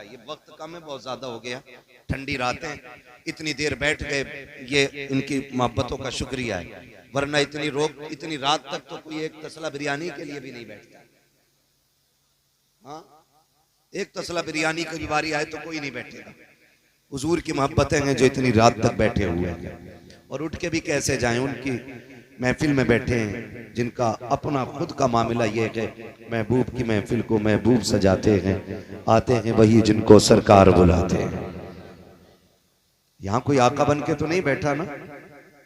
ये वक्त कम है, बहुत ज्यादा हो गया, ठंडी रातें, इतनी देर बैठ गए, ये इनकी मोहब्बतों का शुक्रिया है, वरना इतनी रात तक तो कोई एक तसला बिरयानी के लिए भी नहीं बैठता। हाँ, एक तसला बिरयानी की बारी आए तो कोई नहीं बैठेगा। हुजूर की मोहब्बतें हैं जो इतनी रात तक बैठे हुए हैं, और उठ के भी कैसे जाएं, उनकी महफिल में बैठे हैं जिनका अपना खुद का मामला ये है, महबूब की महफिल को महबूब सजाते हैं, आते हैं वही जिनको सरकार बुलाते हैं। यहाँ कोई आका बन के तो नहीं बैठा ना,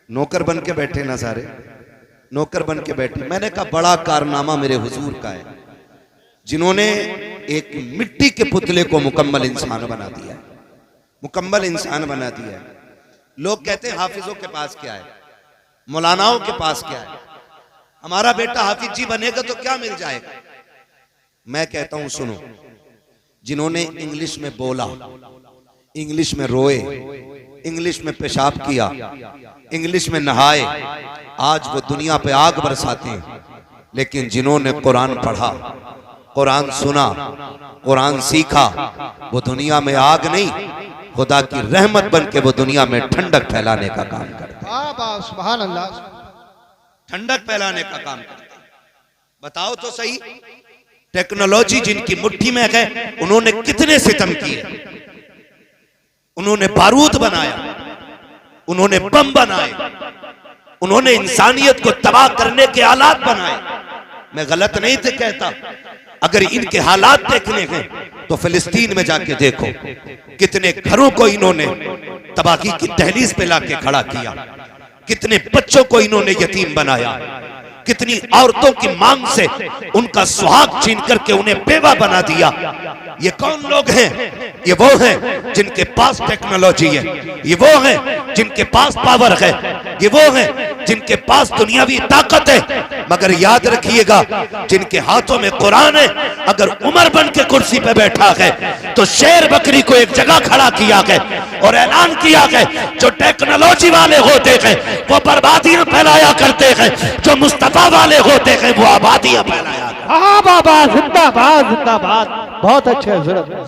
नौकर बन के बैठे ना, सारे नौकर बन के बैठे। मैंने कहा बड़ा कारनामा मेरे हुजूर का है, जिन्होंने एक मिट्टी के पुतले को मुकम्मल इंसान बना दिया, मुकम्मल इंसान बना दिया। लोग कहते हैं हाफिजों के पास क्या है, मौलानाओं के पास क्या है, हमारा बेटा हाफिज जी बनेगा तो क्या मिल जाएगा। मैं कहता हूं सुनो, जिन्होंने इंग्लिश में बोला, इंग्लिश में रोए, इंग्लिश में पेशाब किया, इंग्लिश में नहाए, आज वो दुनिया पे आग बरसाते हैं। लेकिन जिन्होंने कुरान पढ़ा, कुरान सुना, कुरान सीखा, वो दुनिया में आग नहीं, खुदा की रहमत बन के वो दुनिया में ठंडक फैलाने का काम करते हैं। सुभान अल्लाह, ठंडक फैलाने का काम करते हैं। बताओ तो सही, टेक्नोलॉजी जिनकी मुट्ठी में है, उन्होंने कितने सितम किए, उन्होंने बारूद बनाया, उन्होंने बम बनाए, उन्होंने इंसानियत को तबाह करने के आलात बनाए। मैं गलत नहीं थे कहता, अगर इनके हालात देखने हैं तो फिलिस्तीन में जाके देखो, कितने घरों को इन्होंने तबाही की दहलीज पे लाके खड़ा किया, कितने बच्चों को इन्होंने यतीम बनाया, कितनी औरतों की मांग से उनका सुहाग छीन करके उन्हें बेवा बना दिया। ये कौन लोग हैं? ये वो हैं जिनके पास टेक्नोलॉजी है, ये वो हैं जिनके पास पावर है, ये वो हैं जिनके पास दुनियावी ताकत है। मगर याद रखिएगा, जिनके हाथों में कुरान है, अगर उमर बन के कुर्सी पे बैठा है तो शेर बकरी को एक जगह खड़ा किया है और ऐलान किया है, जो टेक्नोलॉजी वाले होते हैं वो बर्बादियां फैलाया करते हैं, जो मुस्तफा वाले होते हैं वो आबादियां फैलाया। हाँ बाबा, जिंदाबाद जिंदाबाद, बहुत अच्छे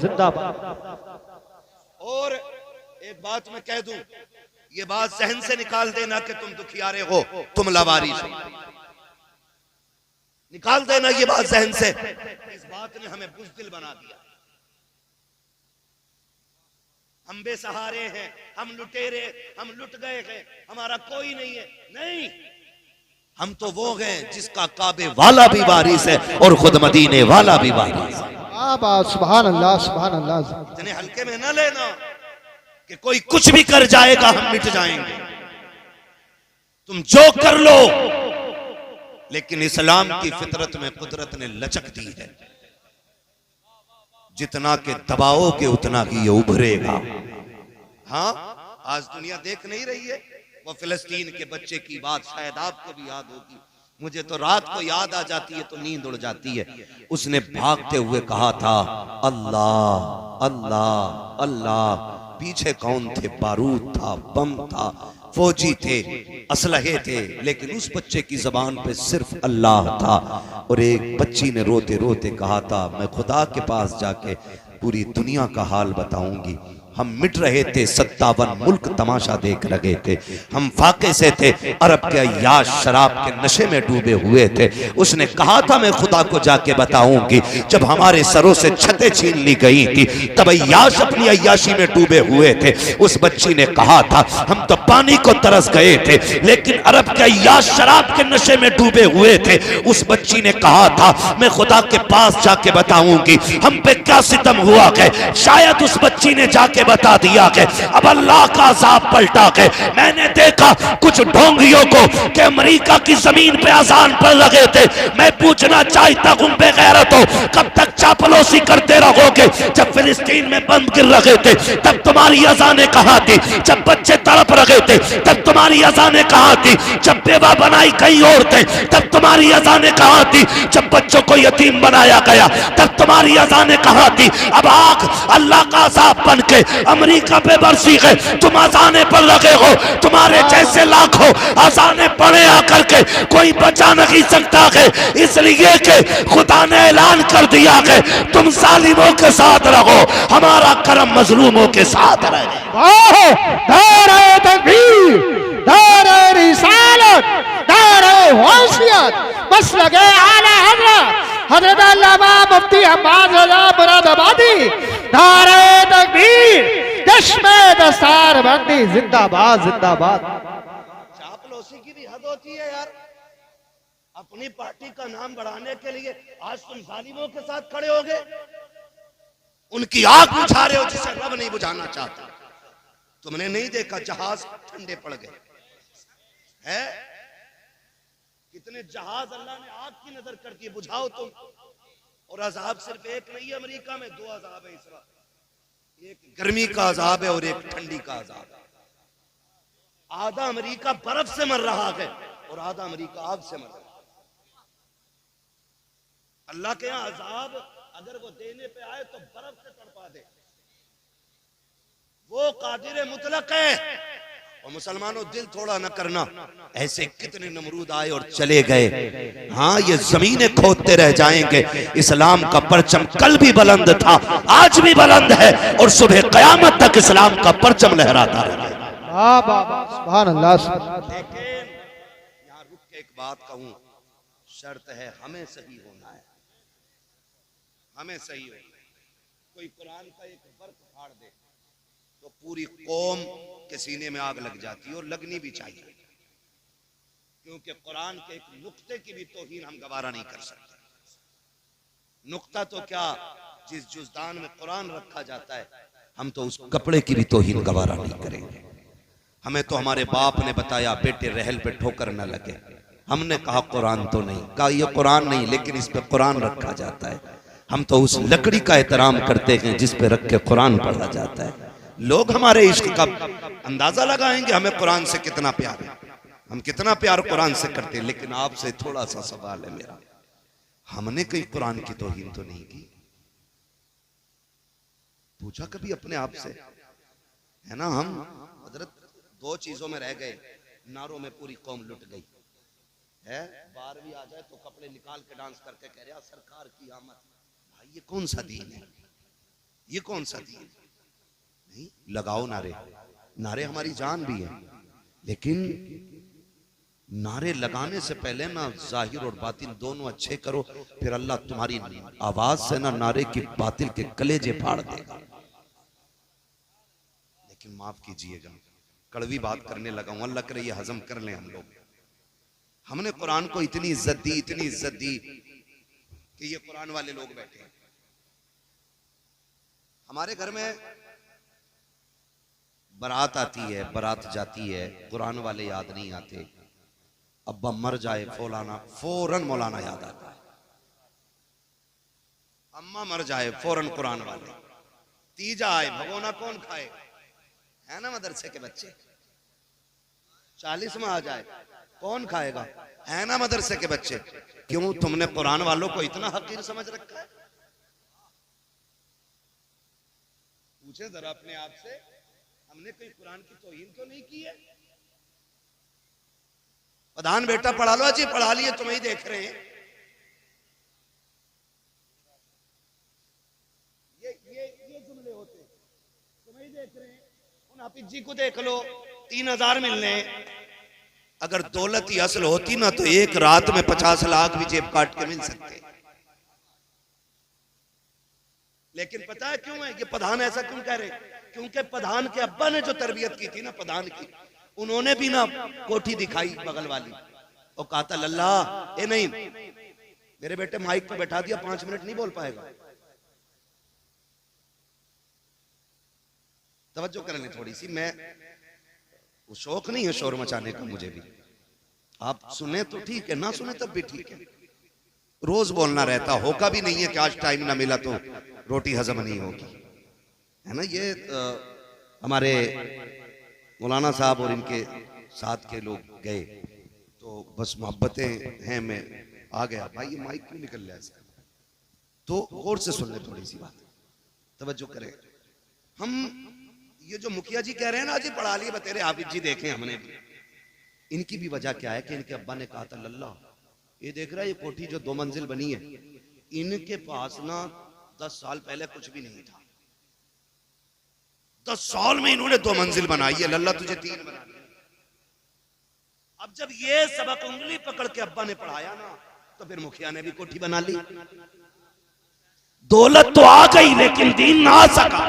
जिंदाबाद। और एक बात मैं कह दूं, ये बात जहन से निकाल देना कि तुम दुखियारे हो, तुम लावारिस हो, निकाल देना ये बात जहन से। इस बात ने हमें बुज़दिल बना दिया, हम बेसहारे हैं, हम लुटेरे, हम लुट गए हैं, हमारा कोई नहीं है। नहीं, हम तो वो हैं जिसका काबे वाला भी वारिस है और खुद मदीने वाला भी वारिस है। सुभान अल्लाह, सुभान अल्लाह। इतने हल्के में ना लेना कि कोई कुछ भी कर जाएगा हम मिट जाएंगे। तुम जो कर लो, लेकिन इस्लाम की फितरत में कुदरत ने लचक दी है, जितना के दबाओगे उतना ही ये उभरेगा। हाँ, आज दुनिया देख नहीं रही है, वो फिलिस्तीन के बच्चे की बात शायद आपको भी याद होगी, मुझे तो रात को याद आ जाती है तो नींद उड़ जाती है। उसने भागते हुए कहा था अल्लाह अल्लाह अल्लाह। पीछे कौन थे? बारूद था, बम था, फौजी थे, असलहे थे, लेकिन उस बच्चे की जबान पे सिर्फ अल्लाह था। और एक बच्ची ने रोते रोते कहा था, मैं खुदा के पास जाके पूरी दुनिया का हाल बताऊंगी। हम मिट रहे थे, 57 मुल्क तमाशा देख रहे थे, हम फाके से थे, अरब के अय्याश शराब के नशे में डूबे हुए थे। उसने कहा था मैं खुदा को जाके बताऊंगी। जब हमारे सरों से छतें छीन ली गई थी तब अय्याश अपनी अय्याशी में डूबे हुए थे। उस बच्ची ने कहा था हम तो पानी को तरस गए थे, लेकिन अरब के अय्याश शराब के नशे में डूबे हुए थे। उस बच्ची ने कहा था मैं खुदा के पास जाके बताऊंगी हम पे क्या सितम हुआ है। शायद उस बच्ची ने जाके बता दिया कि अब अल्लाह का अज़ाब पलटा के मैंने देखा कुछ ढोंगियों को कि अमेरिका की जमीन पे अजान पढ़ रहे थे। मैं पूछना चाहता हूं बेगैरत हो, कब तक चापलूसी करते रहोगे? जब फिलिस्तीन में बम गिर रहे थे तब तुम्हारी अजानें कहां थी? जब बच्चे तड़प रहे थे तब तुम्हारी अजानें कहां थी? जब बेवा बनाई गई औरतें तब तुम्हारी अजानें कहां थी? जब बच्चों को यतीम बनाया गया तब तुम्हारी अजानें कहां थी? अब आग अल्लाह का अज़ाब बन के अमेरिका पे बरसी है, तुम अजाने पढ़ रहे हो। तुम्हारे जैसे लाखों अजाने पढ़े आकर के कोई बचा नहीं सकता है, इसलिए कि खुदा ने ऐलान कर दिया है तुम जालिमों के साथ रहो। हमारा करम मजलूमों के साथ रहे। नारे तकबीर, नारे रिसालत, नारे होशियत, बस लगे आला हजरत हजरत अल्लामा मुफ्ती अब्बास रजा मुरादाबादी। नारे तकबीर, चश्मे दस्तार बंदी जिंदाबाद जिंदाबाद। चापलूसी की भी हद होती है यार। अपनी पार्टी का नाम बढ़ाने के लिए आज तुम जालिमों के साथ खड़े हो गए, उनकी आग बुझा रहे हो जिसे रब नहीं बुझाना चाहता। तुमने नहीं देखा जहाज ठंडे पड़ गए है? कितने जहाज अल्लाह ने आग की नजर कर दी, बुझाओ तुम। और अजाब सिर्फ एक नहीं है, अमेरिका में 2 अजाब है इस वक्त, एक गर्मी का अजाब है और एक ठंडी का अजाब है। आधा अमेरिका बर्फ से मर रहा है और आधा अमेरिका आग से मर रहा है। अल्लाह के यहां अजाब अगर वो देने पे आए तो बर्फ से तड़पा दे, वो कादिर मुतलक है। और मुसलमानों दिल थोड़ा न करना, ऐसे कितने नमरूद आए और चले गए। हाँ, ये जमीनें खोदते रह जाएंगे। इस्लाम का परचम कल भी बुलंद था, आज भी बुलंद है और सुबह कयामत तक इस्लाम का परचम लहराता रहेगा। सुभान अल्लाह। लेकिन यहाँ रुक के एक बात कहूं, शर्त है हमें सही होना है, हमें सही होना है। कोई कुरान का एक वर्क फाड़ दे तो पूरी कौम के सीने में आग लग जाती है, और लगनी भी चाहिए, क्योंकि कुरान के एक नुक्ते की भी तौहीन हम गवारा नहीं कर सकते। नुक्ता तो क्या, जिस जुज़दान में कुरान रखा जाता है, हम तो उस कपड़े की भी तौहीन गवारा नहीं करेंगे। हमें तो हमारे बाप ने बताया बेटे रहल पे ठोकर न लगे, हमने कहा कुरान तो नहीं, कहा ये कुरान नहीं लेकिन इस पे कुरान रखा जाता है। हम तो उस लकड़ी का एहतराम करते हैं जिस पे रख के कुरान पढ़ा जाता है। लोग हमारे इश्क का अंदाजा लगाएंगे हमें कुरान से कितना प्यार है, हम कितना प्यार कुरान से करते हैं। लेकिन आपसे थोड़ा सा सवाल है मेरा, हमने कहीं कुरान की तौहीन तो नहीं की? पूछा कभी अपने आप से? है ना, हम हजरत 2 चीजों में रह गए, नारों में पूरी कौम लुट गई है। 12वीं आ जाए तो कपड़े निकाल के डांस करके कह रहा सरकार की आमद। भाई ये कौन सा दीन है, ये कौन सा दीन? नहीं, लगाओ नारे, नारे हमारी जान भी है, लेकिन नारे लगाने से पहले ना जाहिर और बातिन दोनों अच्छे करो, फिर अल्लाह तुम्हारी आवाज से ना नारे की बातिल के कलेजे फाड़ देगा। लेकिन माफ कीजिएगा, कड़वी बात करने लगा हूं, अल्लाह करे ये हजम कर लें हम लोग। हमने कुरान को इतनी इज्जत दी, इतनी इज्जत दी कि ये कुरान वाले लोग बैठे हैं। हमारे घर में बारात आती है, बारात जाती है, कुरान वाले याद नहीं आते। अब्बा मर जाए फौरन मौलाना याद आता है, अम्मा मर जाए फौरन कुरान वाले, तीजा आए भगोना कौन खाए, है ना मदरसे के बच्चे। 40 में आ जाए कौन खाएगा, है ना मदरसे के बच्चे। क्यों तुमने कुरान वालों को इतना हकीर समझ रखा है? पूछे जरा अपने आप से, हमने कोई कुरान की तौहीन तो नहीं की है? प्रधान बेटा पढ़ा लो जी, पढ़ा लिए, तुम्हें ही देख रहे हैं। ये जुमले होते, तुम्हें ही देख रहे हैं। उन हाफिज जी को देख लो, 3000 मिलने। अगर दौलत ही असल होती ना तो एक रात में 50 लाख भी जेब काट के मिल सकते। लेकिन पता है क्यों है ये प्रधान ऐसा क्यों कह रहे? क्योंकि प्रधान के अब्बा ने जो तरबियत की थी ना प्रधान की, उन्होंने भी ना कोठी दिखाई बगल वाली और कहा था लल्ला ए नहीं, मेरे बेटे माइक पे बैठा दिया, 5 मिनट नहीं बोल पाएगा। तवज्जो कर लें थोड़ी सी, मैं वो शौक नहीं है शोर मचाने का मुझे भी, आप सुने तो ठीक है, ना सुने तब भी ठीक है। रोज बोलना रहता, होगा भी नहीं है कि आज टाइम ना मिला तो रोटी हजम नहीं होगी, है ना। ये हमारे मौलाना साहब और इनके साथ के लोग गए तो बस मोहब्बतें हैं, मैं आ गया। भाई ये माइक क्यों निकल रहा है इसका? तो गौर से सुन ले थोड़ी सी बात, तवज्जो करें। हम ये जो मुखिया जी कह रहे हैं ना जी पढ़ा लिए बतेरे हाफिज जी, देखें हमने भी, इनकी भी वजह क्या है कि इनके अब्बा ने कहा था लल्ला ये देख रहा है ये कोठी जो 2 मंजिल बनी है, इनके पास ना 10 साल पहले कुछ भी नहीं था, 10 साल में इन्होंने 2 मंजिल बनाई है, लल्ला तुझे 3 बना दी। अब जब ये सबक उंगली पकड़ के अब्बा ने पढ़ाया ना, तो फिर मुखिया ने भी कोठी बना ली। दौलत तो आ गई लेकिन दीन ना आ सका।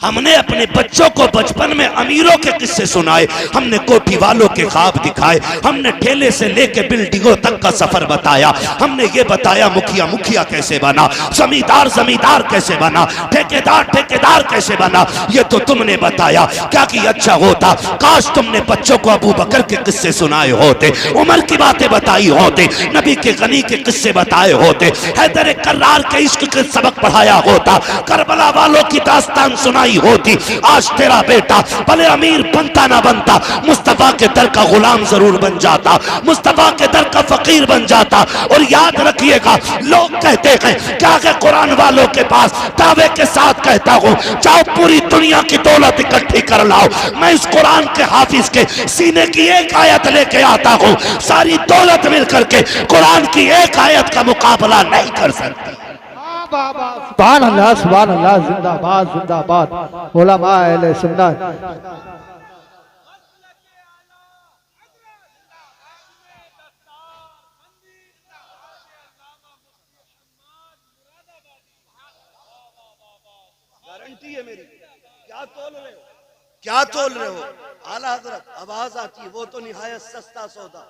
हमने अपने बच्चों को बचपन में अमीरों के किस्से सुनाए, हमने कोठी वालों के ख्वाब दिखाए, हमने ठेले से लेके बिल्डिंगों तक का सफर बताया। हमने ये बताया मुखिया मुखिया कैसे बना, जमींदार जमींदार कैसे बना, ठेकेदार ठेकेदार कैसे बना, ये तो तुमने बताया। क्या कि अच्छा होता काश तुमने बच्चों को अबू बकर के किस्से सुनाए होते, उमर की बातें बताई होते, नबी के गनी के किस्से बताए होते, हैदर कर्रार के इश्क के सबक पढ़ाया होता, करबला वालों की दास्तान सुनाई होती। आज तेरा बेटा भले अमीर बनता ना बनता, मुस्तफा के दर का गुलाम जरूर बन जाता, मुस्तफा के दर का फकीर बन जाता। और याद रखिएगा, लोग कहते हैं क्या कि कुरान वालों के पास दावे के साथ कहता हूं, जाओ पूरी दुनिया की दौलत इकट्ठी कर लाओ, मैं इस कुरान के हाफिज के सीने की एक आयत लेके आता हूं, सारी दौलत मिलकर के कुरान की एक आयत का मुकाबला नहीं कर सकती। सुभान अल्लाह, जिंदाबाद जिंदाबाद उलमा अहले सुन्नत। गारंटी है मेरी। क्या तोल रहे हो, क्या तोल रहे हो? आला हजरत आवाज आती है, वो तो निहायत सस्ता सौदा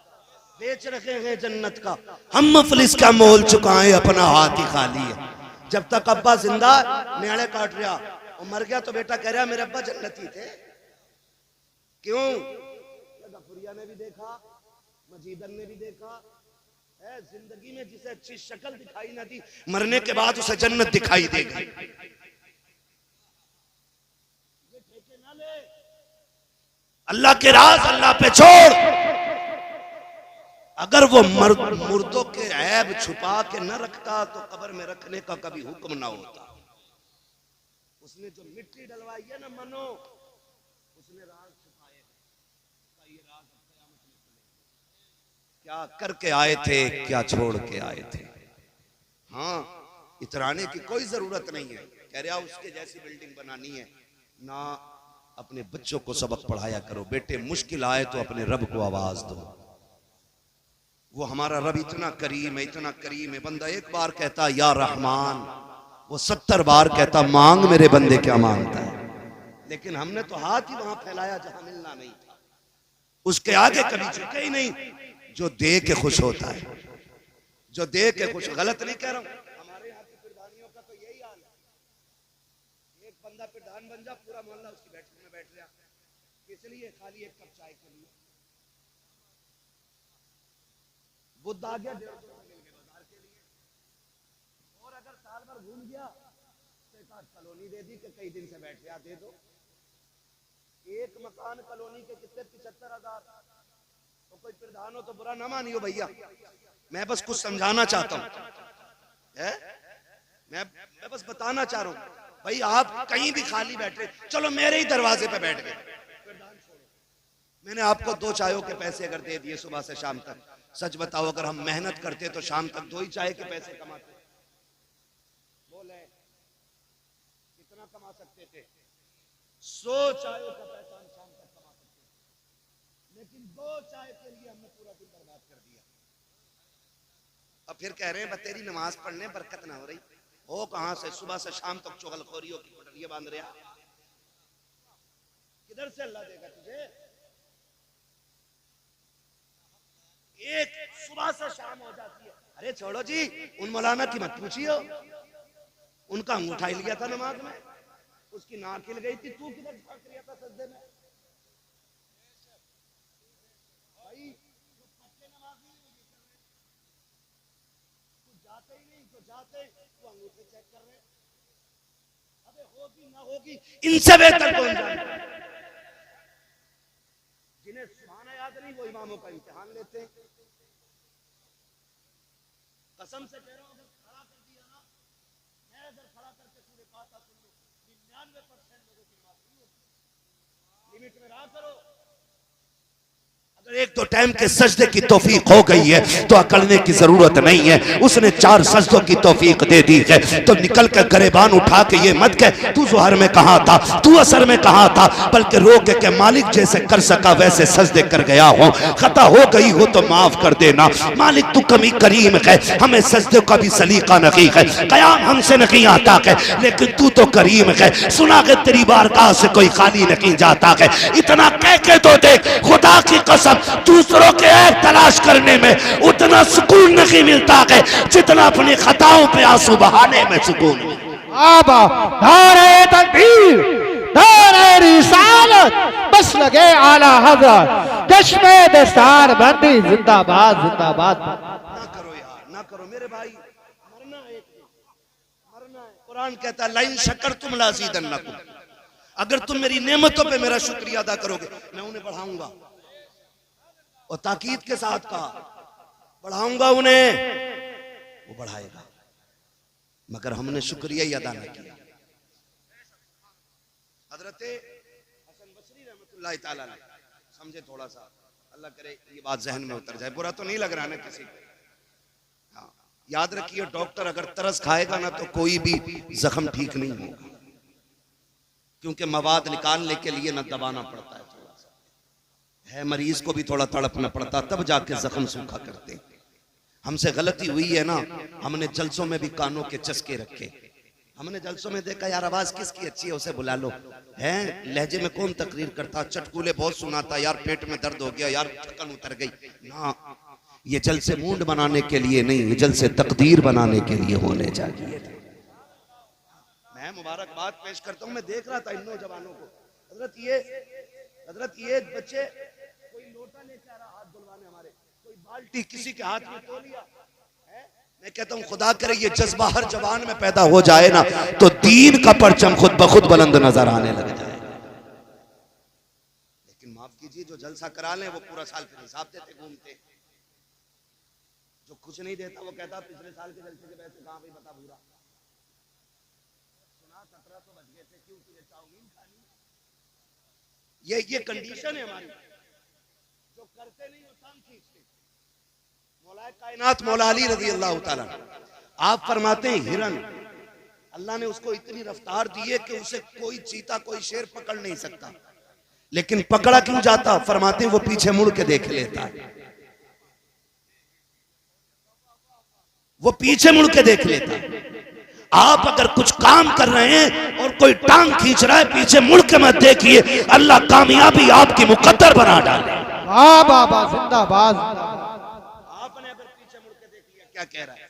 बेच रखे हैं जन्नत का, हम मुफलिस का मोल चुकाएं, अपना हाथ ही खाली है। जब तक अब्बा जिंदा नेड़े काट रहा, और मर गया तो बेटा कह रहा मेरे अब्बा जन्नती थे। क्यों? गफुरिया ने भी देखा, मजीदन ने भी देखा है, जिंदगी में जिसे अच्छी शक्ल दिखाई ना दी, मरने के बाद उसे जन्नत दिखाई देगी। अल्लाह के राज अल्लाह पे छोड़। अगर वो मुर्दों के ऐब छुपा के न रखता तो कब्र में रखने का कभी हुक्म ना होता। उसने जो मिट्टी डलवाई है ना मनो, उसने राज छुपाए। ये राज क्या करके आए थे, क्या छोड़ के आए थे। हाँ, इतराने की कोई जरूरत नहीं है। कह रहा उसके जैसी बिल्डिंग बनानी है ना, अपने बच्चों को सबक पढ़ाया करो। बेटे मुश्किल आए तो अपने रब को आवाज दो। वो हमारा रब इतना करीम है, इतना करीम है। बंदा एक बार कहता या रहमान, वो 70 बार कहता मांग मेरे बंदे क्या मांगता है। लेकिन हमने तो हाथ ही वहां फैलाया जहां मिलना नहीं था, उसके आगे कभी झुके ही नहीं। जो दे के खुश होता है, जो दे के खुश, गलत नहीं कह रहा हूं। हमारे यहाँ की प्रधानियों का तो यही हाल है। एक बंदा प्रधान बन जा, पूरा मोहल्ला उसकी बैठक में बैठ गया, इसलिए खाली एक कप चाय के लिए। बुद्ध आ गया, 150 मिल गए बाजार के लिए। और अगर साल भर घूम गया तो एक आध कॉलोनी दे दी कि कई दिन से बैठ गया, दे दो। एक मकान कॉलोनी के कितने 75,000। तो कोई प्रधान हो तो बुरा ना मानियो भैया, मैं बस कुछ समझाना चाहता हूँ। मैं बस बताना चाह रहा हूँ भाई, आप कहीं भी खाली बैठे, चलो मेरे ही दरवाजे पे बैठ गए, मैंने आपको 2 चायों के पैसे अगर दे दिए सुबह से शाम तक, सच बताओ अगर हम मेहनत करते तो शाम तक 2 ही चाय के पैसे कमाते। बोले कितना कमा सकते थे? 100 चायों का पैसा हम शाम तक कमा सकते थे, लेकिन 2 चाय के लिए हमने पूरा दिन बर्बाद कर दिया। अब फिर कह रहे हैं तेरी नमाज पढ़ने बरकत ना हो रही हो। कहां से? सुबह से शाम तक चुगलखोरियों की पटरियां बांध रहा, किधर से अल्लाह देगा तुझे? एक सुबह से शाम हो जाती है। अरे छोड़ो जी, उन मौलाना की मत पूछियो, उनका अंगूठा ही लिया था नमाज में, उसकी नाक हिल गई थी, तू किधर झांक रहा था सजदे में? भाई जाते ही नहीं तो जाते, तो अंगूठे चेक कर रहे। अबे होगी ना होगी, इनसे बेहतर कौन जानता है? जिन्हें सुभाना याद नहीं वो इमामों का इम्तिहान लेते हैं। कसम से कह रहा हूं, अगर खड़ा कर दिया ना, मैं अगर खड़ा करके सूरह फातिहा सुन लूं, 99% लोगों की नमाज नहीं होगी। लिमिट में रहा करो। एक दो टाइम के सजदे की तौफीक हो गई है तो अकड़ने की जरूरत नहीं है। उसने 4 सजदों की तौफीक दे दी है तो निकल कर गरेबान उठा के ये मत कह तू ज़ोहर में कहा था, तू असर में कहा था, बल्कि रो के मालिक जैसे कर सका वैसे सजदे कर गया हो, खता हो गई हो तो माफ कर देना। मालिक तू कमी करीम है, हमें सजदे का भी सलीका नहीं है, कयाम हमसे नहीं आता है, लेकिन तू तो करीम है, सुना के तेरी बारगाह से कोई खाली नहीं जाता है। इतना कह के तो देख, खुदा की कसम दूसरों के ऐब तलाश करने में उतना सुकून नहीं मिलता है जितना अपनी खताओं पे आंसू बहाने में सुकून मिलता। आबा नारे तकबीर, नारे रिसालत, बस लगे आला हज़रत, चश्मे दस्तार बंदी जिंदाबाद जिंदाबाद। ना करो यार, ना करो मेरे भाई, मरना है, मरना है। कुरान कहता है लाइन शक्कर तुम लाज़ीदन्नकुम, अगर तुम मेरी नेमतों पे मेरा शुक्रिया अदा करोगे मैं उन्हें बढ़ाऊंगा। और ताकीद के साथ कहा बढ़ाऊंगा उन्हें, वो बढ़ाएगा, मगर हमने शुक्रिया ही अदा न किया। हजरत हसन बसरी रहमतुल्लाह ताला अलैह, समझे थोड़ा सा, अल्लाह करे ये बात जहन में उतर जाए, बुरा तो नहीं लग रहा ना किसी को। हाँ, याद रखिए डॉक्टर अगर तरस खाएगा ना तो कोई भी जख्म ठीक नहीं होगा, क्योंकि मवाद निकालने के लिए ना दबाना पड़ता है, है मरीज को भी थोड़ा तड़पना पड़ता तब जाके जख्म सूखा करते। हमसे गलती हुई है ना, हमने जलसों में भी कानों के चस्के रखे, हमने जलसों में देखा यार आवाज किसकी अच्छी है उसे बुला लो, है लहजे में कौन तकरीर करता, चटकूले बहुत सुनाता, यार पेट में दर्द हो गया, यार थकन उतर गई ना। ये जलसे मूड बनाने के लिए नहीं, ये जलसे तकदीर बनाने के लिए होने चाहिए। मैं मुबारकबाद पेश करता हूँ, मैं देख रहा था इन नौजवानों को, हजरत ये बच्चे कोई लोटा लेके आ रहा हाथ धुलवाने, हमारे कोई बाल्टी किसी के हाथ में तो लिया है। मैं कहता हूँ खुदा करे ये जज्बा हर जवान में पैदा हो जाए ना तो दीन का परचम खुद ब खुद बुलंद नजर आने लग जाए। लेकिन माफ कीजिए जो जलसा करा लें वो पूरा साल फिर हिसाब देते घूमते, जो कुछ नहीं देता वो कहता पिछले साल के जलसे के पैसे कहां भाई बता पूरा सुना, 17 तो बच गए थे, क्यों तुझे चाउमीन खानी। ये कंडीशन है हमारी, जो करते नहीं वो टांग खींचते। मौलाए कायनात मौला अली रज़ी अल्लाह ताला आप फरमाते हैं हिरन, अल्लाह ने उसको इतनी रफ्तार दी है कि उसे कोई चीता कोई शेर पकड़ नहीं सकता, लेकिन पकड़ा क्यों जाता, फरमाते हैं वो पीछे मुड़ के देख लेता है, वो पीछे मुड़ के देख लेता है। आप अगर कुछ काम कर रहे हैं और कोई टांग खींच रहा है पीछे मुड़ के मत देखिए, अल्लाह कामयाबी आपकी मुकद्दर बना डाले। वाह बाबा जिंदाबाद। आपने अगर पीछे मुड़ के देख लिया क्या कह रहा है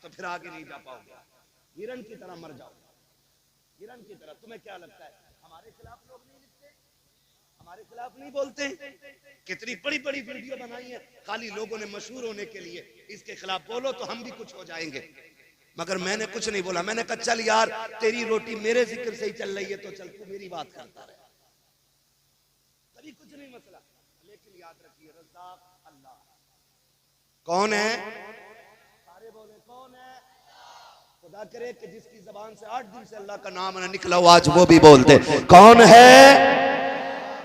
तो फिर आगे नहीं जा पाओगे, हिरन की तरह मर जाओगे, हिरन की तरह। तुम्हें क्या लगता है हमारे खिलाफ लोग नहीं लिखते, हमारे खिलाफ नहीं बोलते? कितनी बड़ी बड़ी वीडियो बनाई है खाली लोगों ने मशहूर होने के लिए, इसके खिलाफ बोलो तो हम भी कुछ हो जाएंगे, मगर मैंने कुछ नहीं बोला। मैंने कहा चल यार तेरी रोटी मेरे जिक्र से ही चल रही है तो चल तू मेरी बात करता रहे, कभी कुछ नहीं मसला। लेकिन याद रखिए रज़्ज़ाक़ अल्लाह कौन है, सारे बोले कौन है। खुदा करे कि जिसकी जबान से 8 दिन से अल्लाह का नाम न निकला हो आज वो भी बोलते कौन है,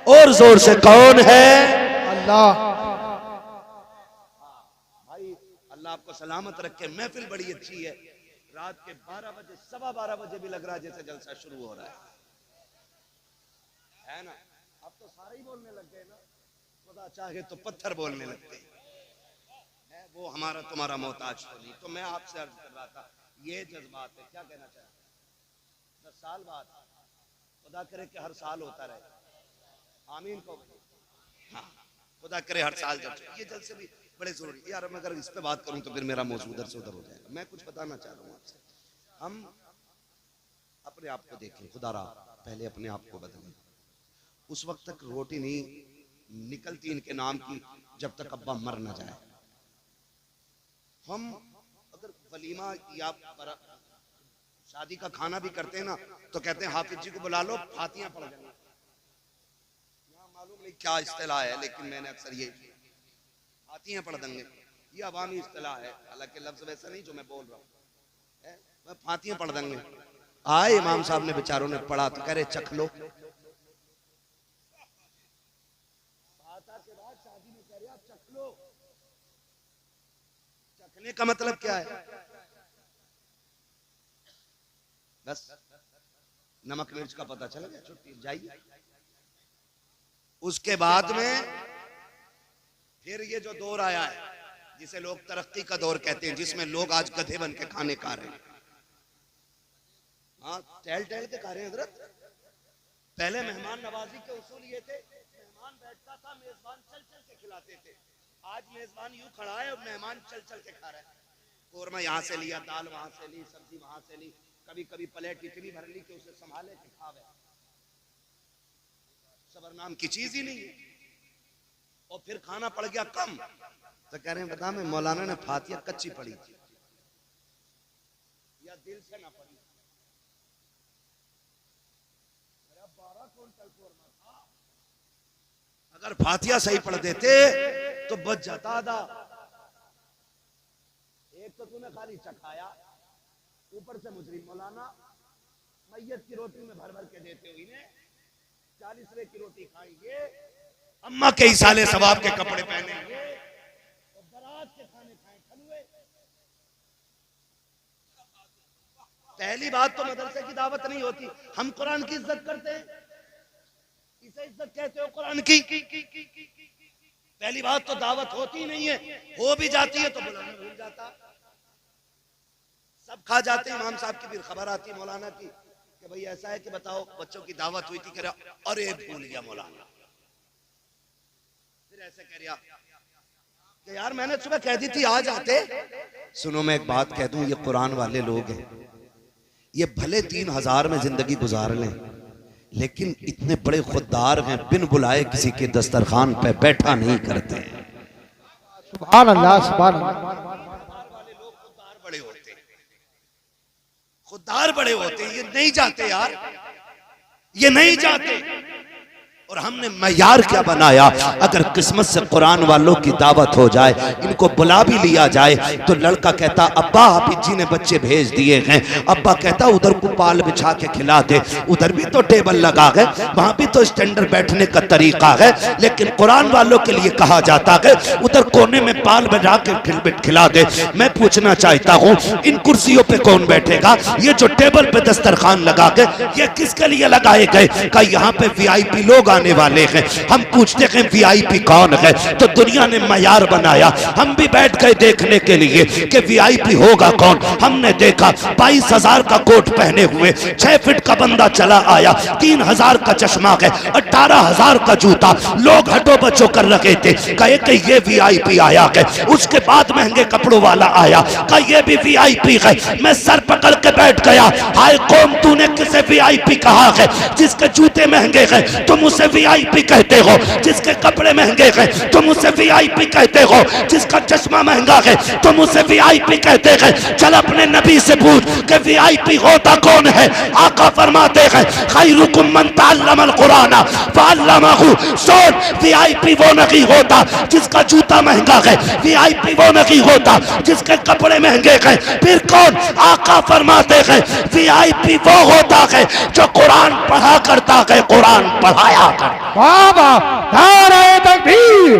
और जोर से कौन है, अल्लाह। भाई अल्लाह आपको सलामत रखे। महफिल बड़ी अच्छी है, रात के 12 बजे 12:15 बजे भी लग रहा है जैसे जलसा शुरू हो रहा है ना। अब तो सारे ही बोलने लग गए ना, खुदा चाहे तो पत्थर बोलने लगते हैं, वो हमारा तुम्हारा मोहताज तो नहीं। तो मैं आपसे अर्ज कर रहा था ये जज्बात है, क्या कहना चाहते हैं 10 साल बाद खुदा करे कि हर साल होता रहे, आमीन को। हाँ खुदा करे हर साल जब ये जलसे भी बड़े जरूरी यार। मैं अगर इस पे बात करूं तो फिर मेरा मौजूद उधर से उधर हो जाएगा। मैं कुछ बताना चाह रहा हूँ आपसे, हम अपने आप को देखें, खुदा रहा पहले अपने आप को बदलें। उस वक्त तक रोटी नहीं निकलती इनके नाम की जब तक अब्बा मर ना जाए। हम अगर वलीमा या शादी का खाना भी करते हैं ना तो कहते हैं हाफिज जी को बुला लो फातियां पढ़ जाएंगे। मालूम नहीं क्या इस्तिलाह है, लेकिन मैंने अक्सर ये फातियां पढ़ देंगे, ये अवामी इस्तिलाह है, हालांकि लफ्ज वैसा नहीं जो मैं बोल रहा हूँ। फातियां पढ़ देंगे। आए इमाम साहब ने बेचारों ने पढ़ा तो कह रहे चख लो। चखने का मतलब क्या है? बस नमक मिर्च का पता चल गया, छुट्टी जाइए। उसके बाद में फिर ये जो दौर आया है जिसे लोग तरक्की का दौर कहते हैं, जिसमें लोग आज गधे बन के खाने खा रहे हैं। हाँ, टहल टहल के खा रहे हैं हजरत। पहले मेहमान नवाजी के उसूल ये थे, मेहमान बैठता था, मेजबान चल चल के खिलाते थे। आज मेजबान यूं खड़ा है और मेहमान चल चल के खा रहा है। कोरमा यहाँ से लिया, दाल वहां से ली, सब्जी वहां से ली, कभी कभी प्लेट इतनी भर ली कि उसे संभाले कि खावे। सबर नाम की चीज ही नहीं है। और फिर खाना पड़ गया कम, तो कह रहे हैं बता मैं मौलाना ने फातिया कच्ची पढ़ी थी या दिल से ना पढ़ी। 12 क्विंटल कोरमा था, अगर फातिया सही पढ़ देते तो बच जाता आधा। एक तो तूने खाली चखाया, ऊपर से मुजरिम मौलाना मैयत की रोटी में भर भर के देते हुए 40 की रोटी खाएंगे, अम्मा के इसाले सवाब के कपड़े पहनेंगे और बारात के खाने खाए खलुए। पहली बात तो मदरसे की दावत नहीं होती, हम कुरान की इज्जत करते हैं, इसे इज्जत कहते हो कुरान की। पहली बात तो दावत होती नहीं है, हो भी जाती है तो बुलाना भूल जाता। सब खा जाते, इमाम साहब की फिर खबर आती मौलाना की कि भाई ऐसा है कि बताओ बच्चों की दावत हुई थी, कह रहा अरे भूल गया मौलाना। फिर ऐसे कह रहा कि यार मैंने सुबह कह दी थी आ जाते। सुनो मैं एक बात कह दूं, ये कुरान वाले लोग हैं, ये भले 3000 में जिंदगी गुजार लें, लेकिन इतने बड़े खुददार हैं, बिन बुलाए किसी के दस्तरखान पे बैठा नहीं करते। सुभान अल्लाह, सुभान अल्लाह। खुददार बड़े होते, ये नहीं जाते यार, ये नहीं जाते। और हमने मयार क्या बनाया, अगर किस्मत से कुरान वालों की दावत हो जाए, इनको बुला भी लिया जाए, तो लड़का कहता अब्बा हाफिज जी ने बच्चे भेज दिए हैं, अब्बा कहता उधर को पाल बिछा के खिला दे, उधर भी तो टेबल लगा है, वहां भी तो स्टैंडर्ड बैठने का तरीका है, लेकिन कुरान वालों के लिए कहा जाता है उधर कोने में पाल बिछा के खिला दे। मैं पूछना चाहता हूँ इन कुर्सियों पे कौन बैठेगा? ये जो टेबल पे दस्तरखान लगा के ये किसके लिए लगाए गए? का यहाँ पे VIP लोग आने वाले हैं। हम पूछते हैं VIP कौन है, तो दुनिया ने मयार बनाया, हम भी बैठ गए देखने के लिए कि VIP होगा कौन। हमने देखा 22,000 का कोट पहने हुए 6 फीट का बंदा चला आया, 3,000 का चश्मा है, 18,000 का जूता, लोग हटो बचो कर रखे थे, कहे कि ये VIP आया है। उसके बाद महंगे कपड़ों वाला आया, कहा ये भी VIP है। मैं सर पकड़ के बैठ गया, हाय कौन तूने किसे VIP कहा है? जिसके जूते महंगे हैं तुम उसे VIP कहते हो, जिसके कपड़े महंगे हैं तुम उसे VIP कहते हो, जिसका चश्मा महंगा है तुम उसे VIP कहते हैं। चल अपने नबी से पूछ कि VIP होता कौन है? आका फरमाते हैं खैरुकुम मन तअल्लमल कुरान फअल्लमहु। सुन, VIP वो नहीं होता जिसका जूता महंगा है, VIP वो नहीं होता जिसके कपड़े महंगे हैं। फिर कौन? आका फरमाते हैं VIP वो होता है जो कुरान पढ़ा करता है, कुरान पढ़ाया करता। बाबा नारे तकबीर,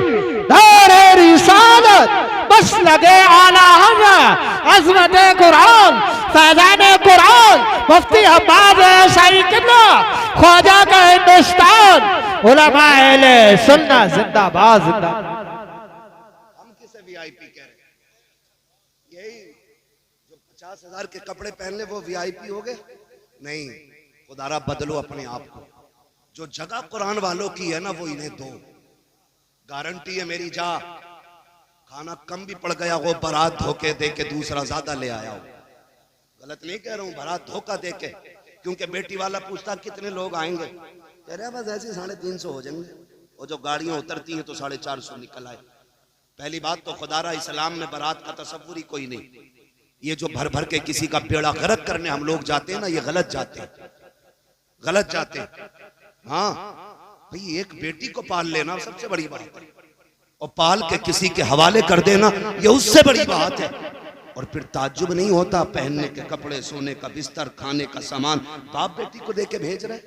नारे रिसालत, बस लगे आला हज़रत, अज़मत कुरान, फैज़ान कुरान, मुफ्ती अब्बास शाही किबला, ख्वाजा का हिंदुस्तान, उलमा अहले सुन्नत जिंदाबाद जिंदाबाद। हम किसे VIP कह रहे हैं? यही जो 50,000 के कपड़े पहन ले वो VIP हो गए? नहीं, खुदारा बदलो अपने आप को। जो जगह कुरान वालों की है ना वो इन्हें दो, गारंटी है मेरी। जा खाना कम भी पड़ गया हो, बारात धोखे दे के दूसरा ज्यादा ले आया हो, गलत नहीं कह रहा हूं, बारात धोखा दे के। क्योंकि बेटी वाला पूछता कितने लोग आएंगे, कह रहे बस ऐसे 350 हो जाएंगे, और जो गाड़ियां उतरती हैं तो 450 निकल आए। पहली बात तो खुदारा इस्लाम में बारात का तस्वुर ही कोई नहीं। ये जो भर भर के किसी का बेड़ा गर्क करने हम लोग जाते हैं ना, ये गलत जाते हैं, गलत जाते हैं। हाँ भाई, एक बेटी को पाल लेना सबसे बड़ी बात है, और पाल के किसी के हवाले कर देना ये उससे बड़ी बात है। और फिर ताज्जुब नहीं होता, पहनने के कपड़े, सोने का बिस्तर, खाने का सामान बाप बेटी को दे के भेज रहे।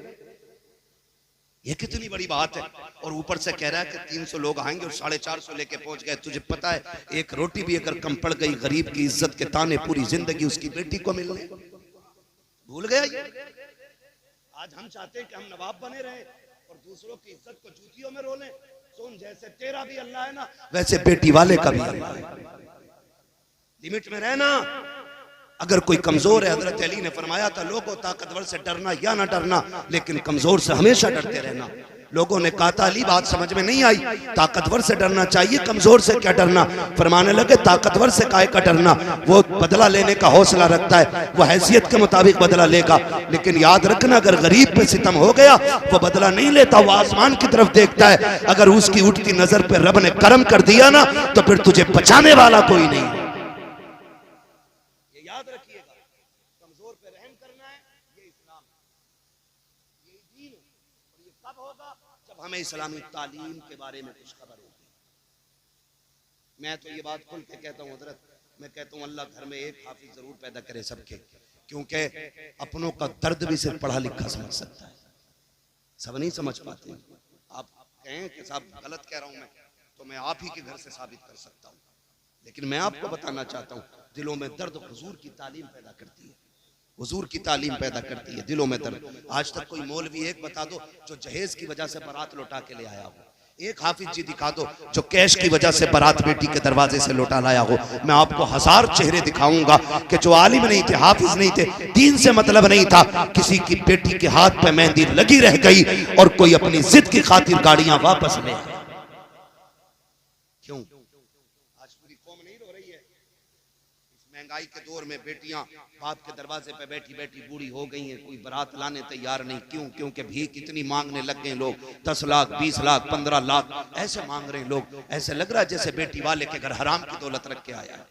ये कितनी बड़ी बात है। और ऊपर से कह रहा है कि 300 लोग आएंगे और 450 लेके पहुंच गए। तुझे पता है एक रोटी भी अगर कम पड़ गई, गरीब की इज्जत के ताने पूरी जिंदगी उसकी बेटी को मिलने। भूल गया ये? आज हम चाहते हैं कि हम नवाब बने रहे और दूसरों की इज्जत को जूतियों में रोलें। सुन, जैसे तेरा भी अल्लाह है ना, वैसे बेटी वाले का भी अल्लाह है। लिमिट में रहना। अगर कोई कमजोर है, हजरत अली ने फरमाया था लोगों ताकतवर से डरना या ना डरना, लेकिन कमजोर से हमेशा डरते रहना। लोगों ने कहा था अली बात समझ में नहीं आई, ताकतवर से डरना चाहिए, कमजोर से क्या डरना। फरमाने लगे ताकतवर से काहे का डरना, वो बदला लेने का हौसला रखता है, वो हैसियत के मुताबिक बदला लेगा। लेकिन याद रखना अगर गरीब पे सितम हो गया वो बदला नहीं लेता, वो आसमान की तरफ देखता है। अगर उसकी उठती नजर पे रब ने करम कर दिया ना तो फिर तुझे बचाने वाला कोई नहीं। याद रखिएगा, कमजोर पे रहम करना है, ये इस्लाम, ये दीन है। और ये कब होगा? जब हमें इस्लामी तालीम के बारे में कुछ खबर होगी। मैं तो ये बात खुल के कहता हूँ हजरत, मैं कहता हूँ अल्लाह घर में एक हाफिज जरूर पैदा करे सबके, क्योंकि अपनों का दर्द भी सिर्फ पढ़ा लिखा समझ सकता है, सब नहीं समझ पाते। आप कहें कि साहब गलत कह रहा हूं मैं, तो मैं आप ही के घर से साबित कर सकता हूँ। लेकिन मैं आपको बताना चाहता हूँ दिलों में दर्द हुजूर की तालीम पैदा करती है, हुजूर की तालीम पैदा करती है दिलों में दर्द। आज तक कोई मौलवी एक बता दो जो जहेज की वजह से बारात लौटा के ले आया हो, एक हाफिज जी दिखा दो जो कैश की वजह से बारात बेटी के दरवाजे से लौटा लाया हो। मैं आपको 1000 चेहरे दिखाऊंगा कि जो आलिम नहीं थे, हाफिज नहीं थे, दीन से मतलब नहीं था, किसी की बेटी के हाथ पे मेहंदी लगी रह गई और कोई अपनी जिद की खातिर गाड़ियां वापस ले आए। क्यों? आज पूरी कौम नहीं रो रही है? इस महंगाई के दौर में बेटियां बाप के दरवाजे पे बैठी बैठी बूढ़ी हो गई हैं, कोई बारात लाने तैयार नहीं। क्यों? क्योंकि भीख इतनी मांगने लग गए लोग, 10 लाख 20 लाख 15 लाख ऐसे मांग रहे लोग। ऐसे लग रहा है जैसे बेटी वाले के घर हराम की दौलत रख के आया है।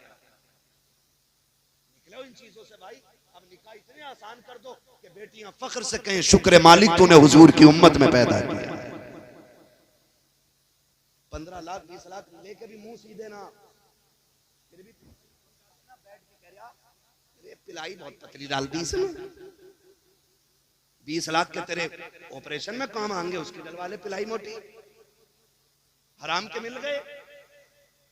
निकलो इन चीजों से भाई। अब निकाह इतने आसान कर दो कि बेटियां फख्र से कहें शुक्र मालिक तूने हुजूर की उम्मत में पैदा किया है। 15 लाख 20 लाख लेके भी मुंह सीधे ना, फिर भी बैठ के कह रहा पिलाई बहुत पतली डाल दी इसने। 20 लाख के तेरे ऑपरेशन में काम आएंगे, उसके डलवाले पिलाई मोटी, हराम के मिल गए।